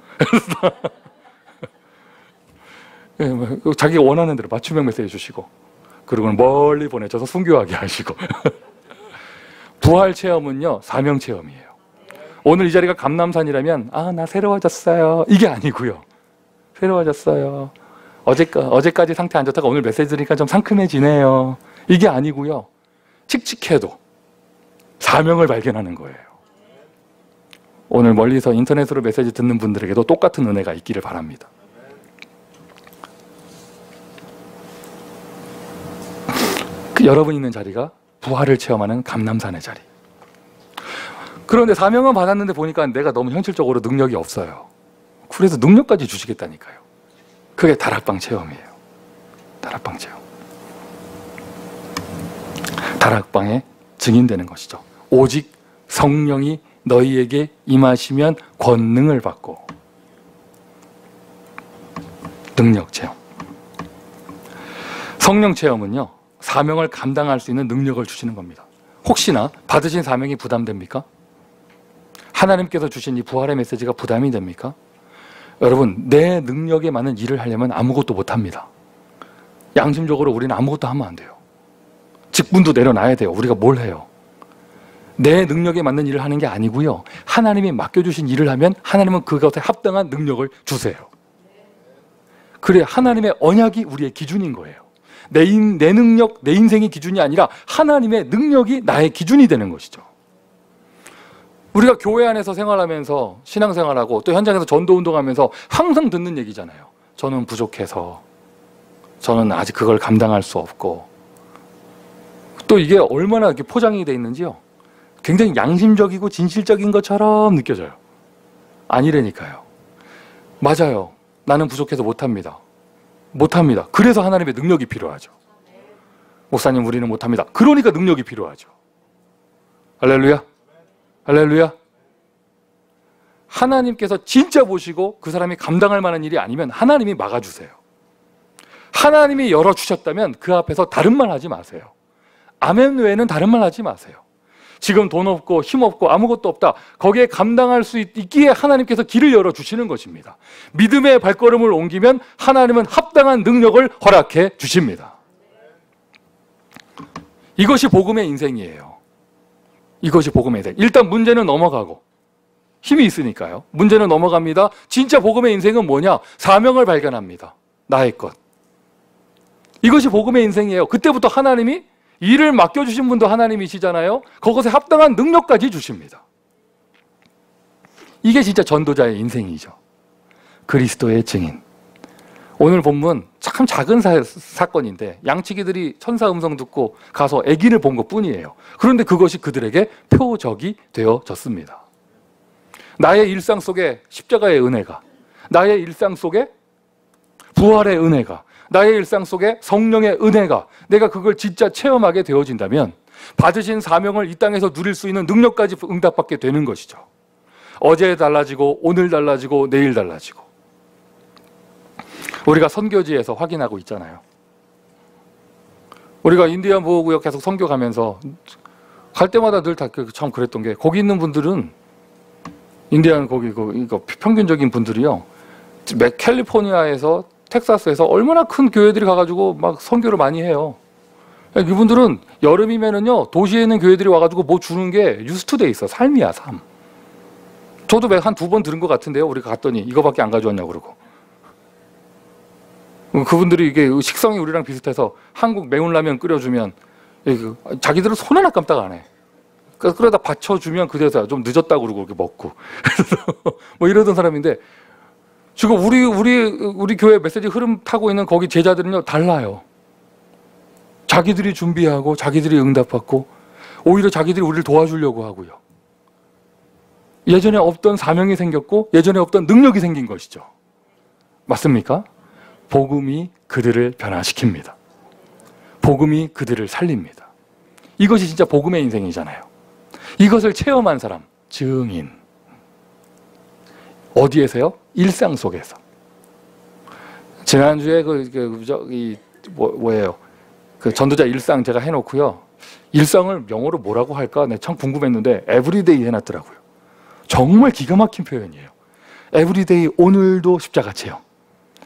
자기가 원하는 대로 맞춤형 메시지 주시고 그리고는 멀리 보내줘서 순교하게 하시고. 부활 체험은요 사명 체험이에요. 오늘 이 자리가 감람산이라면 나 새로워졌어요 이게 아니고요. 새로워졌어요. 어제까지 상태 안 좋다가 오늘 메시지 들으니까 좀 상큼해지네요. 이게 아니고요. 칙칙해도 사명을 발견하는 거예요. 오늘 멀리서 인터넷으로 메시지 듣는 분들에게도 똑같은 은혜가 있기를 바랍니다. 여러분 있는 자리가 부활을 체험하는 감람산의 자리. 그런데 사명은 받았는데 보니까 내가 너무 현실적으로 능력이 없어요. 그래서 능력까지 주시겠다니까요. 그게 다락방 체험이에요. 다락방 체험. 다락방에 증인되는 것이죠. 오직 성령이 너희에게 임하시면 권능을 받고. 능력 체험. 성령 체험은요 사명을 감당할 수 있는 능력을 주시는 겁니다. 혹시나 받으신 사명이 부담됩니까? 하나님께서 주신 이 부활의 메시지가 부담이 됩니까? 여러분 내 능력에 맞는 일을 하려면 아무것도 못합니다. 양심적으로 우리는 아무것도 하면 안 돼요. 직분도 내려놔야 돼요. 우리가 뭘 해요? 내 능력에 맞는 일을 하는 게 아니고요. 하나님이 맡겨주신 일을 하면 하나님은 그것에 합당한 능력을 주세요. 그래 하나님의 언약이 우리의 기준인 거예요. 내 능력, 내 인생이 기준이 아니라 하나님의 능력이 나의 기준이 되는 것이죠. 우리가 교회 안에서 생활하면서 신앙생활하고 또 현장에서 전도운동하면서 항상 듣는 얘기잖아요. 저는 부족해서 저는 아직 그걸 감당할 수 없고 또 이게 얼마나 이렇게 포장이 돼 있는지요. 굉장히 양심적이고 진실적인 것처럼 느껴져요. 아니라니까요. 맞아요. 나는 부족해서 못합니다. 못합니다. 그래서 하나님의 능력이 필요하죠. 목사님 우리는 못합니다. 그러니까 능력이 필요하죠. 할렐루야. 할렐루야. 하나님께서 진짜 보시고 그 사람이 감당할 만한 일이 아니면 하나님이 막아주세요. 하나님이 열어주셨다면 그 앞에서 다른 말 하지 마세요. 아멘 외에는 다른 말 하지 마세요. 지금 돈 없고 힘 없고 아무것도 없다. 거기에 감당할 수 있기에 하나님께서 길을 열어주시는 것입니다. 믿음의 발걸음을 옮기면 하나님은 합당한 능력을 허락해 주십니다. 이것이 복음의 인생이에요. 이것이 복음의 인생. 일단 문제는 넘어가고 힘이 있으니까요. 문제는 넘어갑니다. 진짜 복음의 인생은 뭐냐? 사명을 발견합니다. 나의 것. 이것이 복음의 인생이에요. 그때부터 하나님이 일을 맡겨주신 분도 하나님이시잖아요. 그것에 합당한 능력까지 주십니다. 이게 진짜 전도자의 인생이죠. 그리스도의 증인. 오늘 본문 참 작은 사건인데 양치기들이 천사 음성 듣고 가서 아기를 본 것뿐이에요. 그런데 그것이 그들에게 표적이 되어졌습니다. 나의 일상 속에 십자가의 은혜가, 나의 일상 속에 부활의 은혜가, 나의 일상 속에 성령의 은혜가 내가 그걸 진짜 체험하게 되어진다면 받으신 사명을 이 땅에서 누릴 수 있는 능력까지 응답받게 되는 것이죠. 어제 달라지고 오늘 달라지고 내일 달라지고. 우리가 선교지에서 확인하고 있잖아요. 우리가 인디안 보호구역 계속 선교 가면서 갈 때마다 늘 다 참 그랬던 게 거기 있는 분들은 인디안 거기 평균적인 분들이요. 캘리포니아에서 텍사스에서 얼마나 큰 교회들이 가가지고 막 선교를 많이 해요. 이분들은 여름이면은요 도시에 있는 교회들이 와가지고 뭐 주는 게 유스트돼 있어. 삶이야 삶. 저도 한 2번 들은 것 같은데요. 우리가 갔더니 이거밖에 안 가져왔냐고 그러고. 그분들이 이게 식성이 우리랑 비슷해서 한국 매운라면 끓여주면 자기들은 손 하나 깜짝 안 해. 그러다 받쳐주면 그래서 좀 늦었다고 그러고 이렇게 먹고 뭐 이러던 사람인데 지금 우리 교회 메시지 흐름 타고 있는 거기 제자들은요 달라요. 자기들이 준비하고 자기들이 응답받고 오히려 자기들이 우리를 도와주려고 하고요. 예전에 없던 사명이 생겼고 예전에 없던 능력이 생긴 것이죠. 맞습니까? 복음이 그들을 변화시킵니다. 복음이 그들을 살립니다. 이것이 진짜 복음의 인생이잖아요. 이것을 체험한 사람, 증인. 어디에서요? 일상 속에서. 지난주에 뭐예요? 그 전도자 일상 제가 해놓고요. 일상을 영어로 뭐라고 할까? 네, 참 궁금했는데 에브리데이 해놨더라고요. 정말 기가 막힌 표현이에요. 에브리데이, 오늘도 십자가 체험,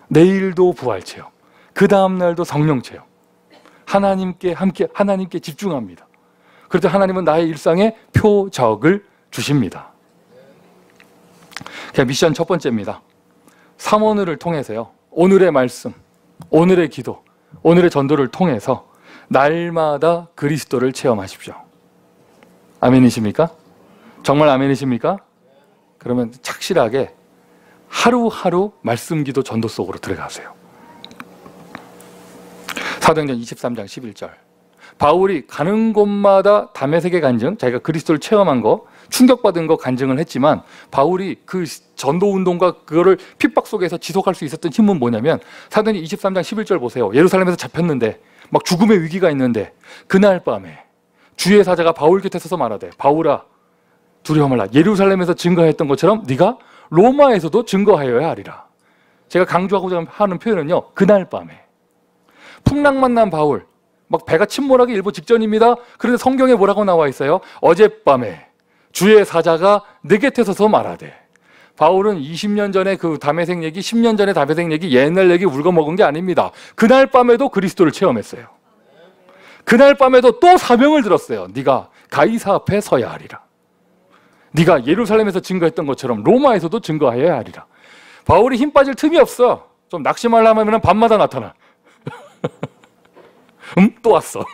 내일도 부활 체험, 그 다음날도 성령 체험. 하나님께 함께, 하나님께 집중합니다. 그럴 때 하나님은 나의 일상에 표적을 주십니다. 미션 첫 번째입니다. 삼원을 통해서요, 오늘의 말씀, 오늘의 기도, 오늘의 전도를 통해서 날마다 그리스도를 체험하십시오. 아멘이십니까? 정말 아멘이십니까? 그러면 착실하게 하루하루 말씀, 기도, 전도 속으로 들어가세요. 사도행전 23장 11절. 바울이 가는 곳마다 다메섹의 간증, 자기가 그리스도를 체험한 거, 충격받은 거 간증을 했지만, 바울이 그 전도운동과 그거를 핍박 속에서 지속할 수 있었던 힘은 뭐냐면, 사도행전 23장 11절 보세요. 예루살렘에서 잡혔는데 막 죽음의 위기가 있는데 그날 밤에 주의 사자가 바울 곁에 서서 말하되, 바울아 두려워 말라. 예루살렘에서 증거했던 것처럼 네가 로마에서도 증거하여야 하리라. 제가 강조하고자 하는 표현은요, 그날 밤에 풍랑 만난 바울, 막 배가 침몰하기 일보 직전입니다. 그런데 성경에 뭐라고 나와 있어요? 어젯밤에 주의 사자가 내 곁에 서서 말하되. 바울은 20년 전에 그 다메섹 얘기, 10년 전에 다메섹 얘기, 옛날 얘기 울거먹은 게 아닙니다. 그날 밤에도 그리스도를 체험했어요. 그날 밤에도 또 사명을 들었어요. 네가 가이사 앞에 서야 하리라. 네가 예루살렘에서 증거했던 것처럼 로마에서도 증거하여야 하리라. 바울이 힘 빠질 틈이 없어. 좀 낙심하려면 하면 밤마다 나타나. 또 왔어.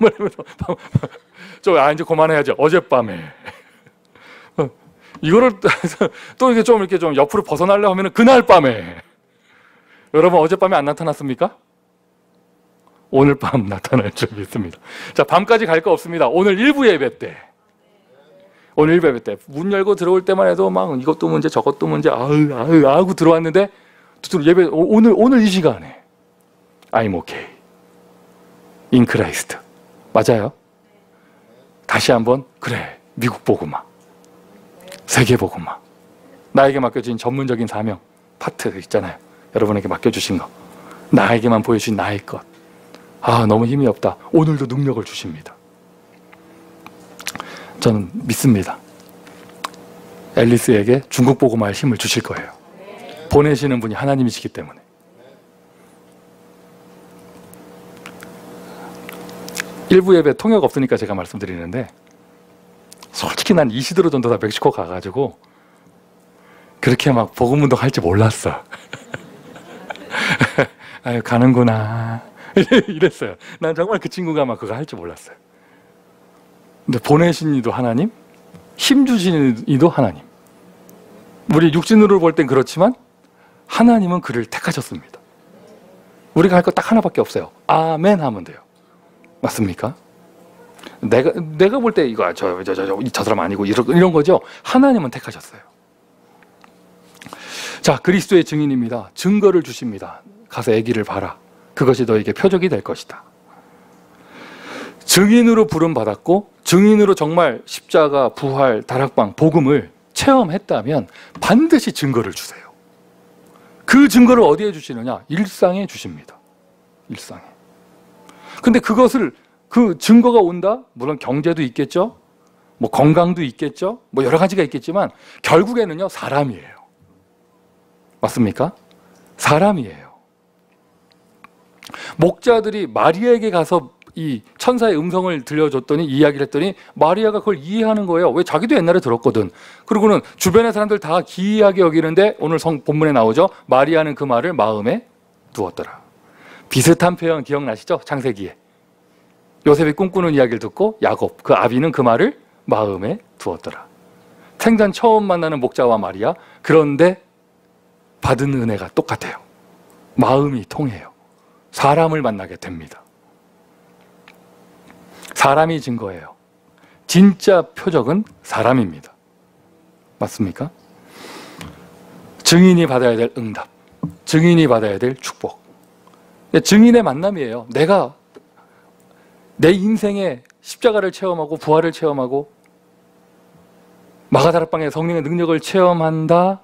이제 그만해야지. 어젯밤에. 이거를 또 이렇게 좀 옆으로 벗어나려고 하면 그날 밤에. 여러분, 어젯밤에 안 나타났습니까? 오늘 밤 나타날 줄 믿습니다. 자, 밤까지 갈 거 없습니다. 오늘 일부 예배 때. 오늘 일부 예배 때. 문 열고 들어올 때만 해도 막 이것도 문제, 저것도 문제, 하고 들어왔는데, 예배, 오늘 이 시간에. I'm okay. In Christ. 맞아요? 다시 한번, 그래, 미국 복음화, 세계 복음화, 나에게 맡겨진 전문적인 사명, 파트 있잖아요. 여러분에게 맡겨주신 거, 나에게만 보여주신 나의 것. 너무 힘이 없다. 오늘도 능력을 주십니다. 저는 믿습니다. 앨리스에게 중국 복음화할 힘을 주실 거예요. 보내시는 분이 하나님이시기 때문에. 일부 예배 통역 없으니까 제가 말씀드리는데, 솔직히 난 이시드로 전도사 멕시코 가가지고 그렇게 막 복음운동 할지 몰랐어. 아유, 가는구나 이랬어요. 난 정말 그 친구가 막 그거 할지 몰랐어요. 근데 보내신 이도 하나님, 힘 주신 이도 하나님. 우리 육신으로 볼 땐 그렇지만 하나님은 그를 택하셨습니다. 우리가 할 거 딱 하나밖에 없어요. 아멘 하면 돼요. 맞습니까? 내가 볼 때 이거 저 사람 아니고 이런 거죠. 하나님은 택하셨어요. 자, 그리스도의 증인입니다. 증거를 주십니다. 가서 아기를 봐라. 그것이 너에게 표적이 될 것이다. 증인으로 부름 받았고, 증인으로 정말 십자가, 부활, 다락방, 복음을 체험했다면 반드시 증거를 주세요. 그 증거를 어디에 주시느냐? 일상에 주십니다. 일상에. 근데 그것을, 그 증거가 온다? 물론 경제도 있겠죠? 뭐 건강도 있겠죠? 뭐 여러 가지가 있겠지만 결국에는요, 사람이에요. 맞습니까? 사람이에요. 목자들이 마리아에게 가서 이 천사의 음성을 들려줬더니, 이야기를 했더니 마리아가 그걸 이해하는 거예요. 왜? 자기도 옛날에 들었거든. 그리고는 주변의 사람들 다 기이하게 여기는데 오늘 본문에 나오죠. 마리아는 그 말을 마음에 두었더라. 비슷한 표현 기억나시죠? 창세기에. 요셉이 꿈꾸는 이야기를 듣고 야곱, 그 아비는 그 말을 마음에 두었더라. 생전 처음 만나는 목자와 마리아, 그런데 받은 은혜가 똑같아요. 마음이 통해요. 사람을 만나게 됩니다. 사람이 증거예요. 진짜 표적은 사람입니다. 맞습니까? 증인이 받아야 될 응답, 증인이 받아야 될 축복. 증인의 만남이에요. 내가 내 인생에 십자가를 체험하고 부활을 체험하고 마가다락방의 성령의 능력을 체험한다.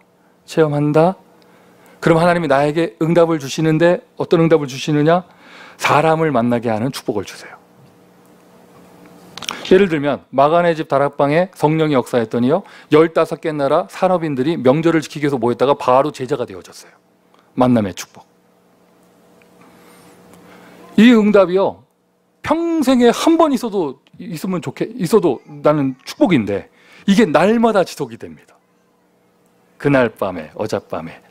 그럼 하나님이 나에게 응답을 주시는데 어떤 응답을 주시느냐? 사람을 만나게 하는 축복을 주세요. 예를 들면 마가네 집 다락방에 성령이 역사했더니요, 15개 나라 산업인들이 명절을 지키기 위해서 모였다가 바로 제자가 되어졌어요. 만남의 축복. 이 응답이요, 평생에 한 번 있어도 나는 축복인데 이게 날마다 지속이 됩니다. 그날 밤에, 어젯밤에,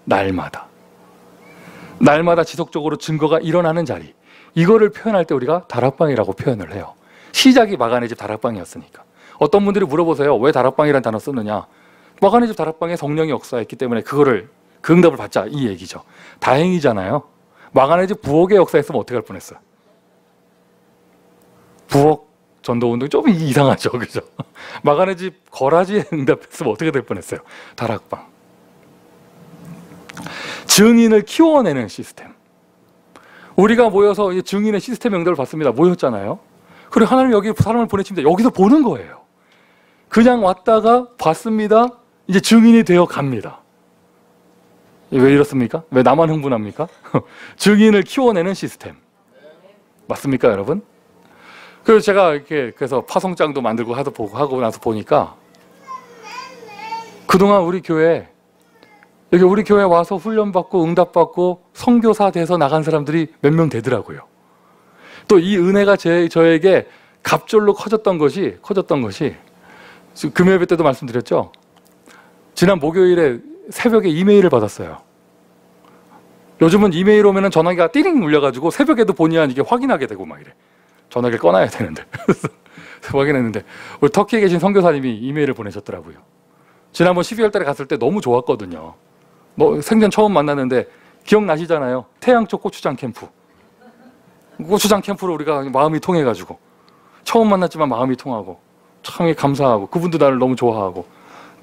날마다 지속적으로 증거가 일어나는 자리, 이거를 표현할 때 우리가 다락방이라고 표현을 해요. 시작이 마가네 집 다락방이었으니까. 어떤 분들이 물어보세요. 왜 다락방이라는 단어 쓰느냐? 마가네 집 다락방에 성령이 역사했기 때문에 그 응답을 받자, 이 얘기죠. 다행이잖아요. 마가네 집 부엌에 역사했으면 어떻게 할 뻔했어요? 부엌 전도운동 좀 이상하죠, 그죠? 마가네 집 거라지에 응답했으면 어떻게 될 뻔했어요? 다락방. 증인을 키워내는 시스템. 우리가 모여서 증인의 시스템 응답을 받습니다. 모였잖아요. 그리고 하나님 여기 사람을 보내십니다. 여기서 보는 거예요. 그냥 왔다가 봤습니다. 이제 증인이 되어 갑니다. 왜 이렇습니까? 왜 나만 흥분합니까? 증인을 키워내는 시스템. 맞습니까, 여러분? 그래서 제가 그래서 파송장도 만들고 하고 나서 보니까 그동안 우리 교회 와서 훈련받고 응답받고 선교사 돼서 나간 사람들이 몇 명 되더라고요. 또 이 은혜가 저에게 갑절로 커졌던 것이 금요 예배 때도 말씀드렸죠. 지난 목요일에 새벽에 이메일을 받았어요. 요즘은 이메일 오면은 전화기가 띠링 울려가지고 새벽에도 본의 아니게 확인하게 되고 막 이래. 전화기를 꺼놔야 되는데 확인했는데 우리 터키에 계신 선교사님이 이메일을 보내셨더라고요. 지난번 12월 달에 갔을 때 너무 좋았거든요. 생전 처음 만났는데 기억나시잖아요. 태양초 고추장 캠프. 고추장 캠프로 우리가 마음이 통해가지고 처음 만났지만 마음이 통하고 참 감사하고 그분도 나를 너무 좋아하고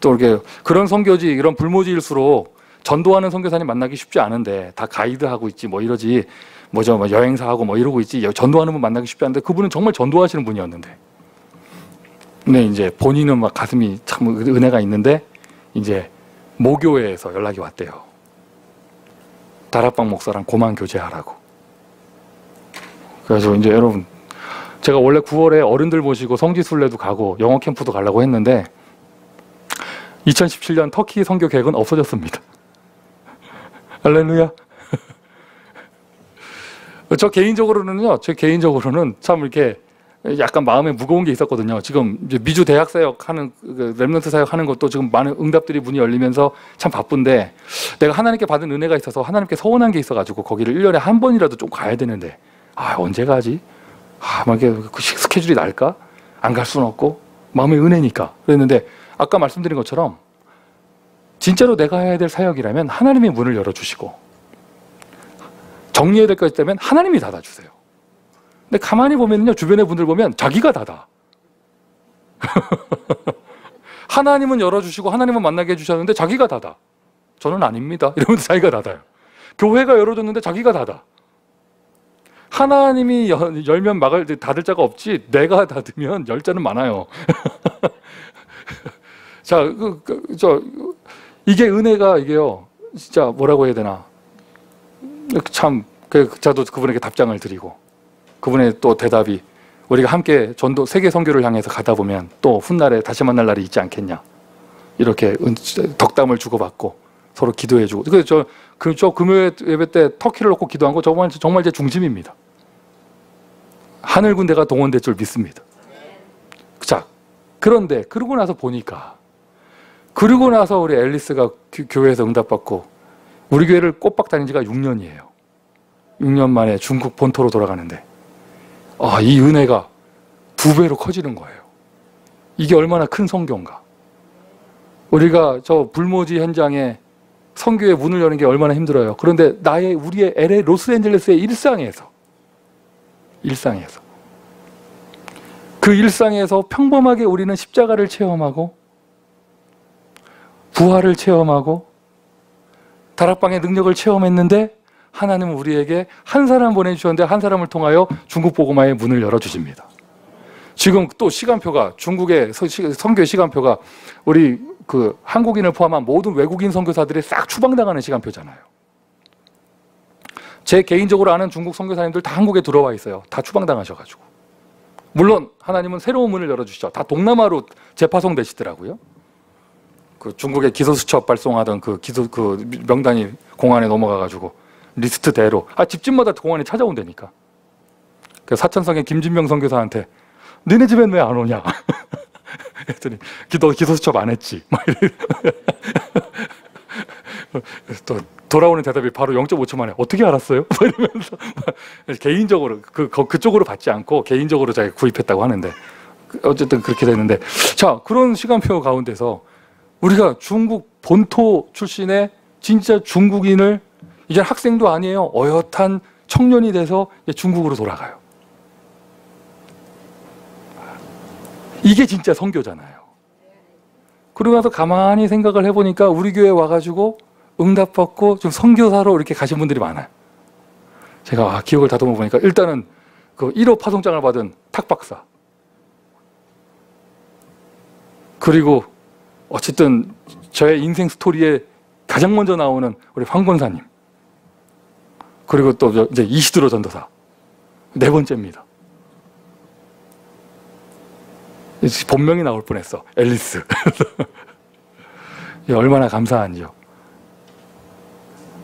또 이렇게 그런 선교지 이런 불모지일수록 전도하는 선교사님 만나기 쉽지 않은데 다 가이드하고 있지 뭐 이러지 뭐 여행사하고 뭐 이러고 있지 전도하는 분 만나기 쉽지 않은데 그분은 정말 전도하시는 분이었는데 근데 이제 본인은 막 가슴이 참 은혜가 있는데 이제 모교회에서 연락이 왔대요. 다락방 목사랑 고만 교제하라고. 그래서 이제 여러분 제가 원래 9월에 어른들 모시고 성지순례도 가고 영어 캠프도 가려고 했는데 2017년 터키 선교 계획은 없어졌습니다. 할렐루야. 제 개인적으로는 참 이렇게 약간 마음에 무거운 게 있었거든요. 지금 이제 미주 대학 사역하는 렘넌트 사역하는 것도 지금 많은 응답들이 문이 열리면서 참 바쁜데 내가 하나님께 받은 은혜가 있어서 하나님께 서운한 게 있어가지고 거기를 1년에 한 번이라도 좀 가야 되는데 언제 가지? 막 이렇게 스케줄이 날까? 안 갈 수는 없고 마음의 은혜니까 그랬는데 아까 말씀드린 것처럼 진짜로 내가 해야 될 사역이라면 하나님의 문을 열어주시고 정리해야 될 것 있다면 하나님이 닫아주세요. 근데 가만히 보면요, 주변의 분들 보면 자기가 닫아. 하나님은 열어주시고 하나님은 만나게 해주셨는데 자기가 닫아. 저는 아닙니다. 이러면서 자기가 닫아요. 교회가 열어줬는데 자기가 닫아. 하나님이 열면 닫을 자가 없지 내가 닫으면 열 자는 많아요. 자, 이게 은혜가 이게요. 진짜 뭐라고 해야 되나. 참, 저도 그분에게 답장을 드리고 그분의 또 대답이 우리가 함께 세계 선교를 향해서 가다 보면 또 훗날에 다시 만날 날이 있지 않겠냐. 이렇게 덕담을 주고받고 서로 기도해주고. 그래서 저 금요 예배 때 터키를 놓고 기도한 거 정말 제 중심입니다. 하늘 군대가 동원될 줄 믿습니다. 자, 그런데 그러고 나서 우리 앨리스가 교회에서 응답받고 우리 교회를 꼬박 다닌 지가 6년이에요. 6년 만에 중국 본토로 돌아가는데 이 은혜가 2배로 커지는 거예요. 이게 얼마나 큰 선교인가. 우리가 저 불모지 현장에 선교의 문을 여는 게 얼마나 힘들어요. 그런데 우리의 LA 로스앤젤레스의 일상에서 그 일상에서 평범하게 우리는 십자가를 체험하고 부활을 체험하고 다락방의 능력을 체험했는데 하나님은 우리에게 한 사람 보내주셨는데 한 사람을 통하여 중국 복음화의 문을 열어주십니다. 지금 또 시간표가 중국의 선교의 시간표가 우리 그 한국인을 포함한 모든 외국인 선교사들이 싹 추방당하는 시간표잖아요. 제 개인적으로 아는 중국 선교사님들 다 한국에 들어와 있어요. 다 추방당하셔가지고. 물론 하나님은 새로운 문을 열어주시죠. 다 동남아로 재파송되시더라고요. 그 중국의 기소수첩 발송하던 그 명단이 공안에 넘어가가지고 리스트대로 집집마다 공안이 찾아온다니까. 그 사천성의 김진명 선교사한테 너네 집엔 왜 안 오냐? 했더니 너 기소수첩 안 했지. 또 돌아오는 대답이 바로 0.5초 만에 어떻게 알았어요? 이러면서 개인적으로 그쪽으로 받지 않고 개인적으로 자기가 구입했다고 하는데 어쨌든 그렇게 됐는데, 자, 그런 시간표 가운데서 우리가 중국 본토 출신의 진짜 중국인을, 이제 학생도 아니에요. 어엿한 청년이 돼서 중국으로 돌아가요. 이게 진짜 선교잖아요. 그러고 나서 가만히 생각을 해보니까 우리 교회 와가지고 응답받고 좀 선교사로 이렇게 가신 분들이 많아요. 제가 기억을 다듬어 보니까 일단은 그 1호 파송장을 받은 탁박사, 그리고 어쨌든 저의 인생 스토리에 가장 먼저 나오는 우리 황 권사님, 그리고 또 이제 이시드로 전도사, 네 번째입니다. 본명이 나올 뻔했어. 앨리스. 얼마나 감사한지요.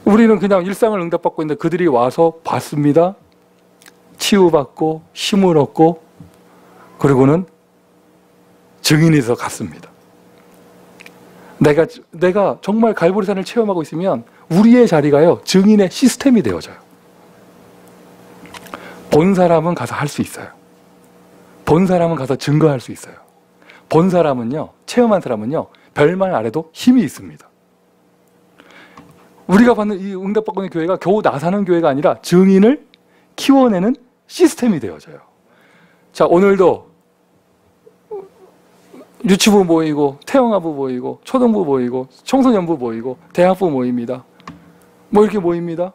우리는 그냥 일상을 응답받고 있는데 그들이 와서 봤습니다. 치유받고 힘을 얻고 그리고는 증인이 돼서 갔습니다. 내가 정말 갈보리산을 체험하고 있으면 우리의 자리가요, 증인의 시스템이 되어져요. 본 사람은 가서 할 수 있어요. 본 사람은 가서 증거할 수 있어요. 본 사람은요, 체험한 사람은요, 별말 안 해도 힘이 있습니다. 우리가 받는 이 응답받고 있는 교회가 겨우 나사는 교회가 아니라 증인을 키워내는 시스템이 되어져요. 자, 오늘도 유치부 모이고 태영아부 모이고 초등부 모이고 청소년부 모이고 대학부 모입니다. 뭐 이렇게 모입니다.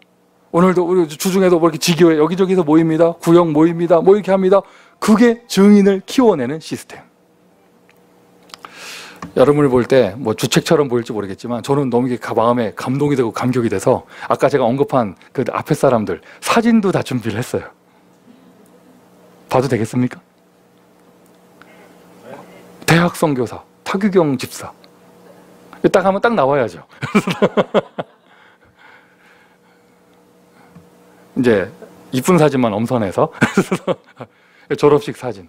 오늘도 우리 주중에도 뭐 이렇게 지교회 여기저기서 모입니다. 구역 모입니다. 뭐 이렇게 합니다. 그게 증인을 키워내는 시스템. 여러분을 볼 때 뭐 주책처럼 보일지 모르겠지만 저는 너무 마음에 감동이 되고 감격이 돼서 아까 제가 언급한 그 앞에 사람들 사진도 다 준비를 했어요. 봐도 되겠습니까? 대학 선교사, 타규경 집사. 딱 하면 딱 나와야죠. 이제 이쁜 사진만 엄선해서 졸업식 사진.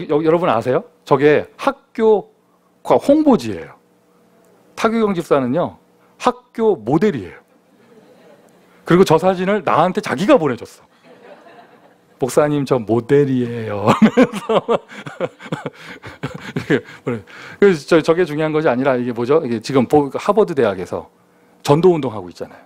여러분 아세요? 저게 학교 홍보지예요. 타규경 집사는요, 학교 모델이에요. 그리고 저 사진을 나한테 자기가 보내줬어. 목사님 저 모델이에요. 그래서 저게 중요한 것이 아니라 이게 뭐죠? 이게 지금 하버드 대학에서 전도운동 하고 있잖아요.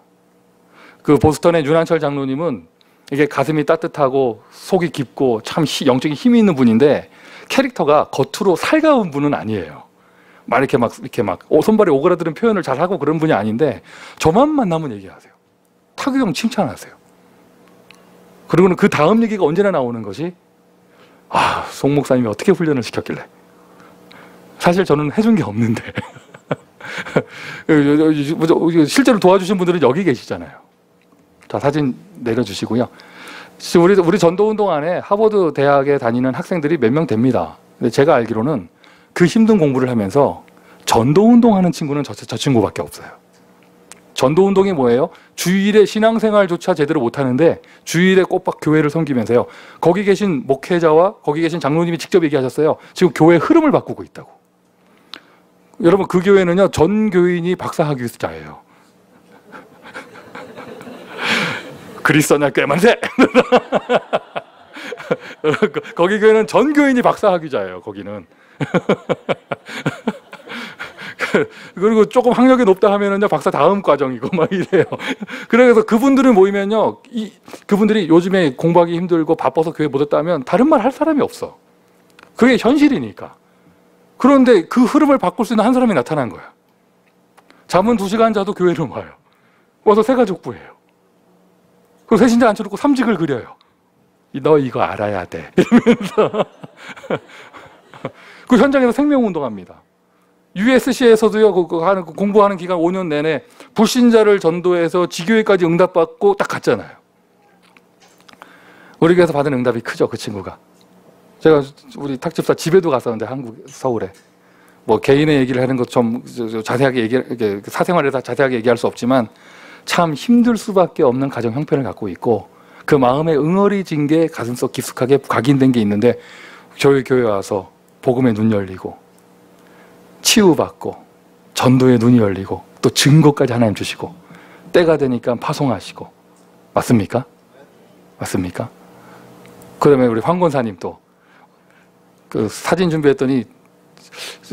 그 보스턴의 윤한철 장로님은 이게 가슴이 따뜻하고 속이 깊고 참 영적인 힘이 있는 분인데 캐릭터가 겉으로 살가운 분은 아니에요. 이렇게 막 손발이 오그라드는 표현을 잘 하고 그런 분이 아닌데 저만 만나면 얘기하세요. 타규경 칭찬하세요. 그리고는 그 다음 얘기가 언제나 나오는 것이 송 목사님이 어떻게 훈련을 시켰길래. 사실 저는 해준 게 없는데 실제로 도와주신 분들은 여기 계시잖아요. 자, 사진 내려주시고요. 우리 전도운동 안에 하버드 대학에 다니는 학생들이 몇 명 됩니다. 근데 제가 알기로는 그 힘든 공부를 하면서 전도운동 하는 친구는 저 친구밖에 없어요. 전도운동이 뭐예요? 주일에 신앙생활조차 제대로 못하는데 주일에 꼬박 교회를 섬기면서요, 거기 계신 목회자와 거기 계신 장로님이 직접 얘기하셨어요. 지금 교회 흐름을 바꾸고 있다고. 여러분, 그 교회는요, 전 교인이 박사학위자예요. 그리스도냐 꽤 많대. 거기 교회는 전 교인이 박사학위자예요. 거기는. 그리고 조금 학력이 높다 하면은요, 박사 다음 과정이고 막 이래요. 그래서 그분들을 모이면요, 그분들이 요즘에 공부하기 힘들고 바빠서 교회 못 왔다 하면 다른 말 할 사람이 없어. 그게 현실이니까. 그런데 그 흐름을 바꿀 수 있는 한 사람이 나타난 거야. 잠은 2시간 자도 교회로 와요. 와서 새가족부예요. 그리고 새신자 앉혀놓고 삼직을 그려요. 너 이거 알아야 돼. 이러면서 그 현장에서 생명운동합니다. USC에서도요, 공부하는 기간 5년 내내 불신자를 전도해서 지교회까지 응답받고 딱 갔잖아요. 우리 교회에서 받은 응답이 크죠, 그 친구가. 제가 우리 탁집사 집에도 갔었는데, 서울에. 뭐 개인의 얘기를 하는 것 좀 자세하게 사생활에서 자세하게 얘기할 수 없지만 참 힘들 수밖에 없는 가정 형편을 갖고 있고 그 마음에 응어리진 게 가슴속 깊숙하게 각인된 게 있는데 저희 교회 와서 복음의 눈 열리고 치유받고 전도의 눈이 열리고 또 증거까지 하나님 주시고 때가 되니까 파송하시고 맞습니까? 맞습니까? 그러면 우리 황 권사님도 그 사진 준비했더니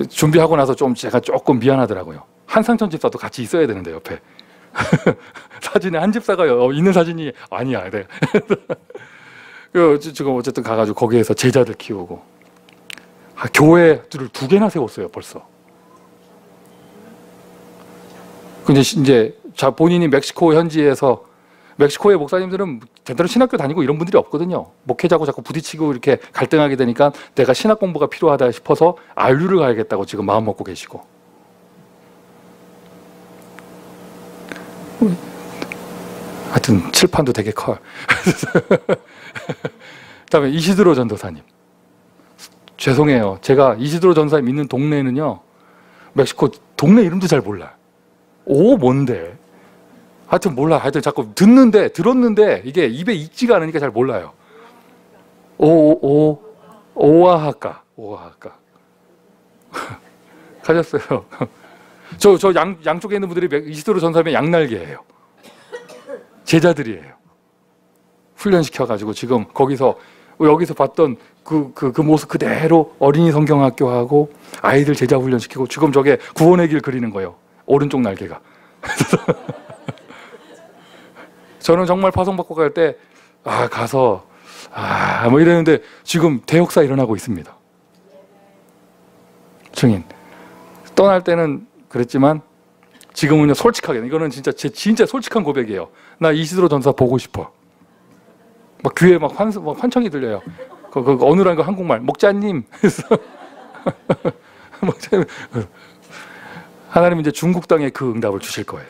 준비하고 나서 좀 제가 조금 미안하더라고요. 한상천 집사도 같이 있어야 되는데 옆에 사진에 한 집사가 있는 사진이 아니야. 네. 지금 어쨌든 가가지고 거기에서 제자들 키우고 교회를 2개나 세웠어요 벌써. 근데 이제 본인이 멕시코 현지에서 멕시코의 목사님들은 제대로 신학교 다니고 이런 분들이 없거든요. 목회자고 자꾸 부딪히고 이렇게 갈등하게 되니까 내가 신학 공부가 필요하다 싶어서 안류를 가야겠다고 지금 마음 먹고 계시고. 하여튼 칠판도 되게 커요. 그다음에 이시드로 전도사님. 죄송해요. 제가 이시드로 전도사님 있는 동네는요. 멕시코 동네 이름도 잘 몰라요. 뭔데? 하여튼 몰라. 하여튼 자꾸 들었는데 이게 입에 익지가 않으니까 잘 몰라요. 오아하카. 가졌어요. 저 양쪽에 있는 분들이 이시드로 전사님의 양날개예요. 제자들이에요. 훈련시켜가지고 지금 여기서 봤던 그 모습 그대로 어린이 성경학교하고 아이들 제자 훈련시키고 지금 저게 구원의 길 그리는 거예요. 오른쪽 날개가. 저는 정말 파송받고 갈 때 가서 뭐 이랬는데 지금 대역사 일어나고 있습니다. 증인. 떠날 때는 그랬지만 지금은요 솔직하게 이거는 진짜 솔직한 고백이에요. 나 이시드로 전사 보고 싶어. 막 귀에 막 환청이 들려요. 그 어느란 거 한국말 목자님. 하나님은 이제 중국 땅에 그 응답을 주실 거예요.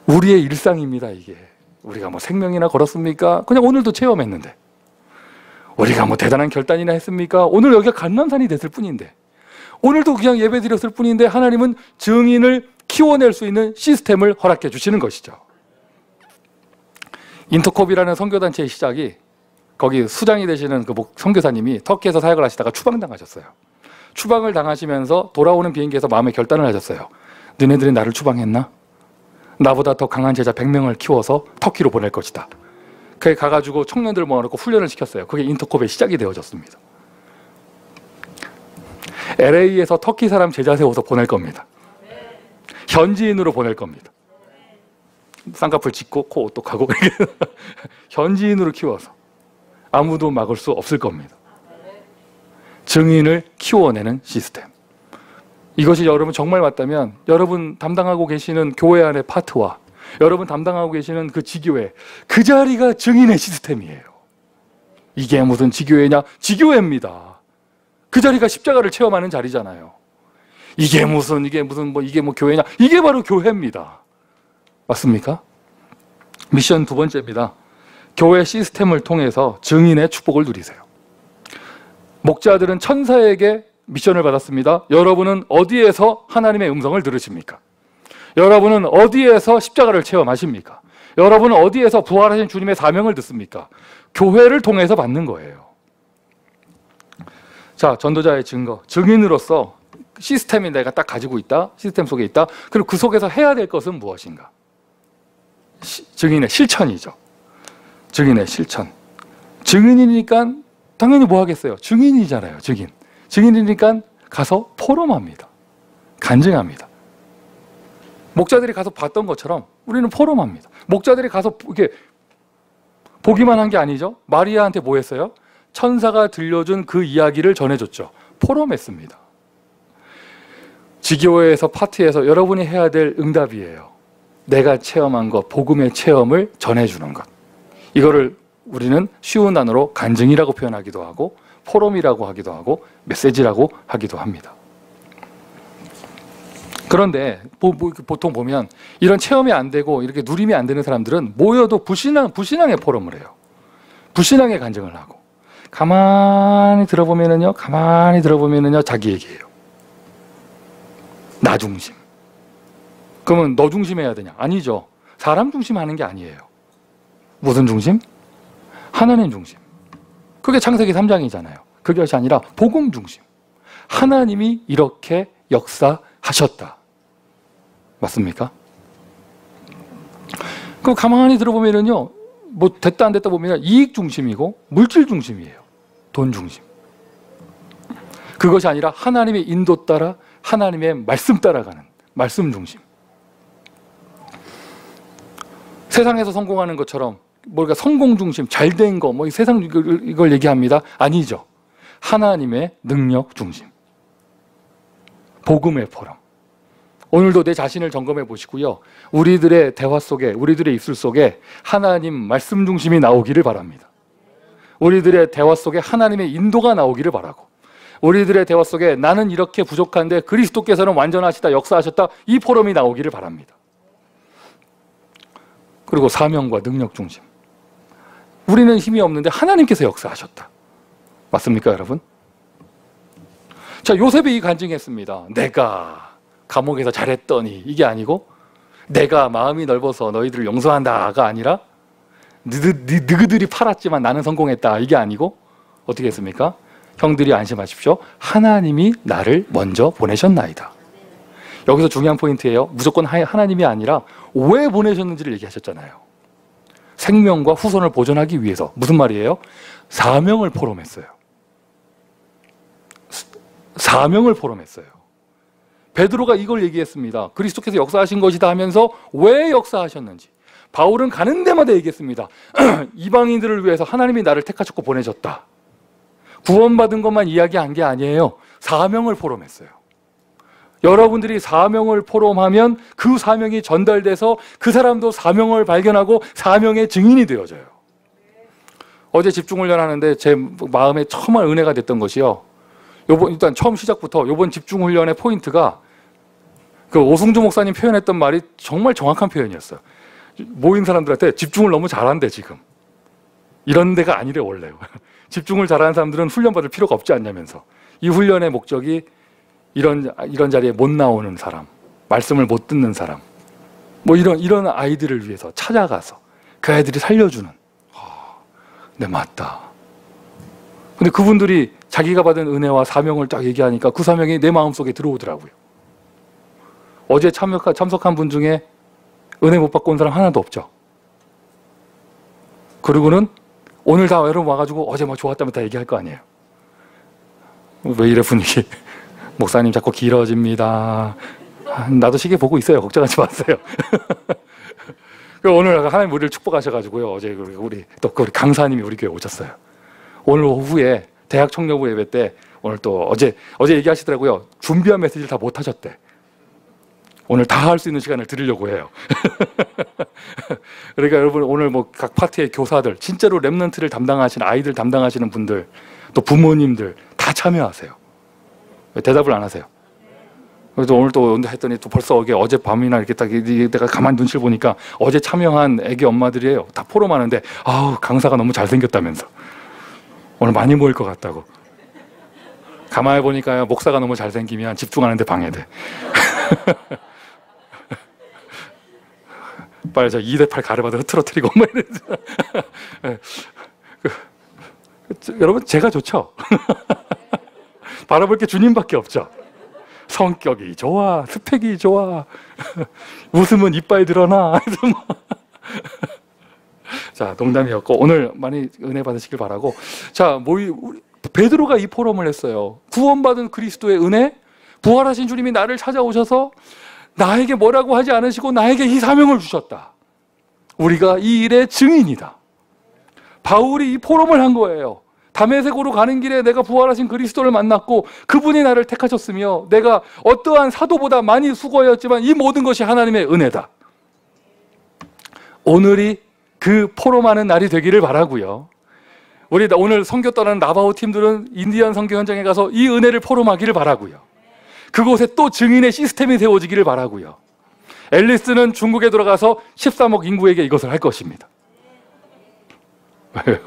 우리의 일상입니다, 이게. 우리가 뭐 생명이나 걸었습니까? 그냥 오늘도 체험했는데. 우리가 뭐 대단한 결단이나 했습니까? 오늘 여기가 감람산이 됐을 뿐인데. 오늘도 그냥 예배 드렸을 뿐인데 하나님은 증인을 키워낼 수 있는 시스템을 허락해 주시는 것이죠. 인터콥이라는 선교단체의 시작이 거기 수장이 되시는 그 선교사님이 터키에서 사역을 하시다가 추방당하셨어요. 추방을 당하시면서 돌아오는 비행기에서 마음의 결단을 하셨어요. 너네들이 나를 추방했나? 나보다 더 강한 제자 100명을 키워서 터키로 보낼 것이다. 그게 가가지고 청년들을 모아놓고 훈련을 시켰어요. 그게 인터콥의 시작이 되어졌습니다. LA에서 터키 사람 제자 세워서 보낼 겁니다. 현지인으로 보낼 겁니다. 쌍꺼풀 짚고 코 오똑하고 현지인으로 키워서 아무도 막을 수 없을 겁니다. 증인을 키워내는 시스템. 이것이 여러분 정말 맞다면 여러분 담당하고 계시는 교회 안의 파트와 여러분 담당하고 계시는 그 지교회, 그 자리가 증인의 시스템이에요. 이게 무슨 지교회냐? 지교회입니다. 그 자리가 십자가를 체험하는 자리잖아요. 이게 뭐 교회냐? 이게 바로 교회입니다. 맞습니까? 미션 2번째입니다. 교회 시스템을 통해서 증인의 축복을 누리세요. 목자들은 천사에게 미션을 받았습니다. 여러분은 어디에서 하나님의 음성을 들으십니까? 여러분은 어디에서 십자가를 체험하십니까? 여러분은 어디에서 부활하신 주님의 사명을 듣습니까? 교회를 통해서 받는 거예요. 자, 전도자의 증거, 증인으로서 시스템이 내가 딱 가지고 있다. 시스템 속에 있다. 그리고 그 속에서 해야 될 것은 무엇인가? 증인의 실천이죠. 증인의 실천. 증인이니까 당연히 뭐 하겠어요? 증인이잖아요. 증인이니까 가서 포럼합니다. 간증합니다. 목자들이 가서 봤던 것처럼 우리는 포럼합니다. 목자들이 가서 이렇게 보기만 한 게 아니죠. 마리아한테 뭐 했어요? 천사가 들려준 그 이야기를 전해줬죠. 포럼했습니다. 지교회에서 파티에서 여러분이 해야 될 응답이에요. 내가 체험한 것, 복음의 체험을 전해주는 것. 이거를 우리는 쉬운 단어로 간증이라고 표현하기도 하고 포럼이라고 하기도 하고 메시지라고 하기도 합니다. 그런데 보통 보면 이런 체험이 안 되고 이렇게 누림이 안 되는 사람들은 모여도 불신앙의 포럼을 해요. 불신앙의 간증을 하고 가만히 들어보면은요 자기 얘기예요. 나 중심. 그러면 너 중심해야 되냐? 아니죠. 사람 중심하는 게 아니에요. 무슨 중심? 하나님 중심. 그게 창세기 3장이잖아요. 그것이 아니라 복음 중심. 하나님이 이렇게 역사하셨다. 맞습니까? 그 가만히 들어보면은요, 뭐 됐다 안 됐다 보면 이익 중심이고 물질 중심이에요. 돈 중심. 그것이 아니라 하나님의 인도 따라 하나님의 말씀 따라가는 말씀 중심. 세상에서 성공하는 것처럼 뭔가 성공 중심, 잘된 거, 뭐 세상 이걸 얘기합니다. 아니죠. 하나님의 능력 중심. 복음의 포럼. 오늘도 내 자신을 점검해 보시고요. 우리들의 대화 속에, 우리들의 입술 속에 하나님 말씀 중심이 나오기를 바랍니다. 우리들의 대화 속에 하나님의 인도가 나오기를 바라고, 우리들의 대화 속에 나는 이렇게 부족한데 그리스도께서는 완전하시다, 역사하셨다, 이 포럼이 나오기를 바랍니다. 그리고 사명과 능력 중심. 우리는 힘이 없는데 하나님께서 역사하셨다. 맞습니까, 여러분? 자, 요셉이 이 간증했습니다. 내가 감옥에서 잘했더니, 이게 아니고 내가 마음이 넓어서 너희들을 용서한다가 아니라 너희들이 팔았지만 나는 성공했다, 이게 아니고 어떻게 했습니까? 형들이 안심하십시오. 하나님이 나를 먼저 보내셨나이다. 여기서 중요한 포인트예요. 무조건 하나님이 아니라 왜 보내셨는지를 얘기하셨잖아요. 생명과 후손을 보존하기 위해서. 무슨 말이에요? 사명을 포럼했어요. 사명을 포럼했어요. 베드로가 이걸 얘기했습니다. 그리스도께서 역사하신 것이다 하면서 왜 역사하셨는지. 바울은 가는 데마다 얘기했습니다. 이방인들을 위해서 하나님이 나를 택하셨고 보내셨다. 구원받은 것만 이야기한 게 아니에요. 사명을 포럼했어요. 여러분들이 사명을 포럼하면 그 사명이 전달돼서 그 사람도 사명을 발견하고 사명의 증인이 되어져요. 어제 집중훈련 하는데 제 마음에 정말 은혜가 됐던 것이요. 일단 처음 시작부터 이번 집중훈련의 포인트가 그 오승주 목사님 표현했던 말이 정말 정확한 표현이었어요. 모인 사람들한테 집중을 너무 잘한대 지금. 이런 데가 아니래 원래. 집중을 잘하는 사람들은 훈련받을 필요가 없지 않냐면서. 이 훈련의 목적이 이런 자리에 못 나오는 사람, 말씀을 못 듣는 사람, 뭐 이런 아이들을 위해서 찾아가서 그 아이들이 살려주는. 네, 맞다. 근데 그분들이 자기가 받은 은혜와 사명을 딱 얘기하니까 그 사명이 내 마음속에 들어오더라고요. 어제 참석한 분 중에 은혜 못 받고 온 사람 하나도 없죠. 그리고는 오늘 다 여러분 와가지고 어제 뭐 좋았다면 다 얘기할 거 아니에요. 왜 이래 분위기. 목사님 자꾸 길어집니다. 나도 시계 보고 있어요. 걱정하지 마세요. 오늘 하나님 우리를 축복하셔가지고요. 어제 우리 강사님이 우리 교회 오셨어요. 오늘 오후에 대학 청년부 예배 때 오늘 또 어제 얘기하시더라고요. 준비한 메시지를 다 못 하셨대. 오늘 다 할 수 있는 시간을 드리려고 해요. 그러니까 여러분 오늘 뭐 각 파트의 교사들, 진짜로 랩런트를 담당하시는 아이들 담당하시는 분들, 또 부모님들 다 참여하세요. 왜 대답을 안 하세요? 그래서 오늘 또 했더니 또 벌써 어젯밤이나 이렇게 딱 내가 가만히 눈치를 보니까 어제 참여한 애기 엄마들이에요. 다 포럼하는데 아우 강사가 너무 잘생겼다면서 오늘 많이 모일 것 같다고. 가만히 보니까 목사가 너무 잘생기면 집중하는데 방해돼. 빨리 저 2대8 가르마도 흐트러뜨리고 뭐 여러분 제가 좋죠? 바라볼 게 주님밖에 없죠. 성격이 좋아, 스펙이 좋아, 웃으면 이빨 드러나. 자, 농담이었고 오늘 많이 은혜 받으시길 바라고. 자, 베드로가 이 포럼을 했어요. 구원받은 그리스도의 은혜, 부활하신 주님이 나를 찾아오셔서 나에게 뭐라고 하지 않으시고 나에게 이 사명을 주셨다. 우리가 이 일의 증인이다. 바울이 이 포럼을 한 거예요. 다메섹으로 가는 길에 내가 부활하신 그리스도를 만났고 그분이 나를 택하셨으며 내가 어떠한 사도보다 많이 수고하였지만 이 모든 것이 하나님의 은혜다. 오늘이 그 포럼하는 날이 되기를 바라고요. 우리 오늘 선교 떠나는 나바오 팀들은 인디안 선교 현장에 가서 이 은혜를 포럼하기를 바라고요. 그곳에 또 증인의 시스템이 세워지기를 바라고요. 앨리스는 중국에 들어가서 13억 인구에게 이것을 할 것입니다. 왜요?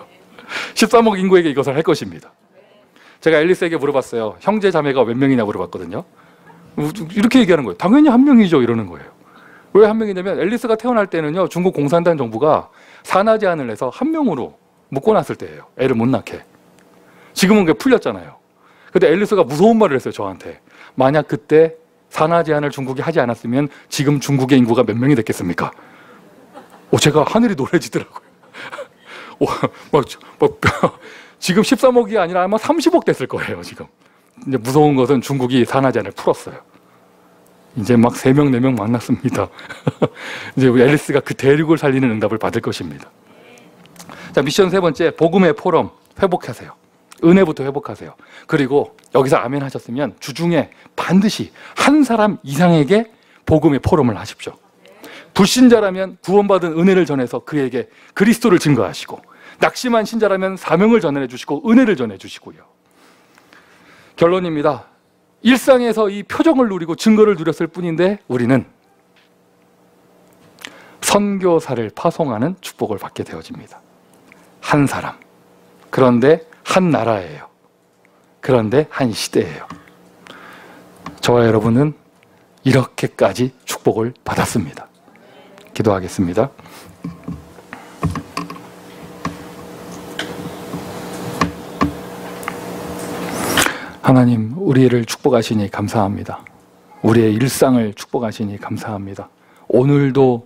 13억 인구에게 이것을 할 것입니다. 제가 앨리스에게 물어봤어요. 형제 자매가 몇 명이냐 물어봤거든요. 이렇게 얘기하는 거예요. 당연히 한 명이죠. 이러는 거예요. 왜 한 명이냐면 앨리스가 태어날 때는요, 중국 공산당 정부가 산하 제한을 해서 한 명으로 묶어놨을 때예요. 애를 못 낳게. 지금은 그게 풀렸잖아요. 근데 앨리스가 무서운 말을 했어요. 저한테. 만약 그때 산하 제한을 중국이 하지 않았으면 지금 중국의 인구가 몇 명이 됐겠습니까? 제가 하늘이 노래지더라고요. 지금 13억이 아니라 아마 30억 됐을 거예요. 지금. 이제 무서운 것은 중국이 산하 제한을 풀었어요. 이제 막 3명, 4명 만났습니다. 이제 앨리스가 그 대륙을 살리는 응답을 받을 것입니다. 자, 미션 3번째, 복음의 포럼 회복하세요. 은혜부터 회복하세요. 그리고 여기서 아멘 하셨으면 주중에 반드시 한 사람 이상에게 복음의 포럼을 하십시오. 불신자라면 구원받은 은혜를 전해서 그에게 그리스도를 증거하시고, 낙심한 신자라면 사명을 전해 주시고 은혜를 전해 주시고요. 결론입니다. 일상에서 이 표정을 누리고 증거를 누렸을 뿐인데 우리는 선교사를 파송하는 축복을 받게 되어집니다. 한 사람, 그런데 한 나라예요. 그런데 한 시대예요. 저와 여러분은 이렇게까지 축복을 받았습니다. 기도하겠습니다. 하나님, 우리를 축복하시니 감사합니다. 우리의 일상을 축복하시니 감사합니다. 오늘도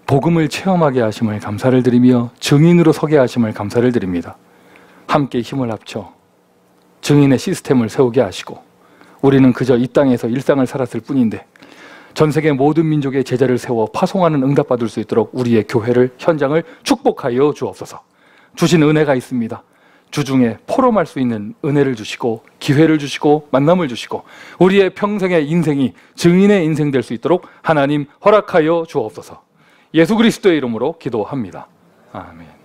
복음을 체험하게 하심을 감사를 드리며 증인으로 서게 하심을 감사를 드립니다. 함께 힘을 합쳐 증인의 시스템을 세우게 하시고, 우리는 그저 이 땅에서 일상을 살았을 뿐인데 전 세계 모든 민족의 제자를 세워 파송하는 응답받을 수 있도록 우리의 교회를, 현장을 축복하여 주옵소서. 주신 은혜가 있습니다. 주중에 포럼할 수 있는 은혜를 주시고 기회를 주시고 만남을 주시고 우리의 평생의 인생이 증인의 인생 될 수 있도록 하나님 허락하여 주옵소서. 예수 그리스도의 이름으로 기도합니다. 아멘.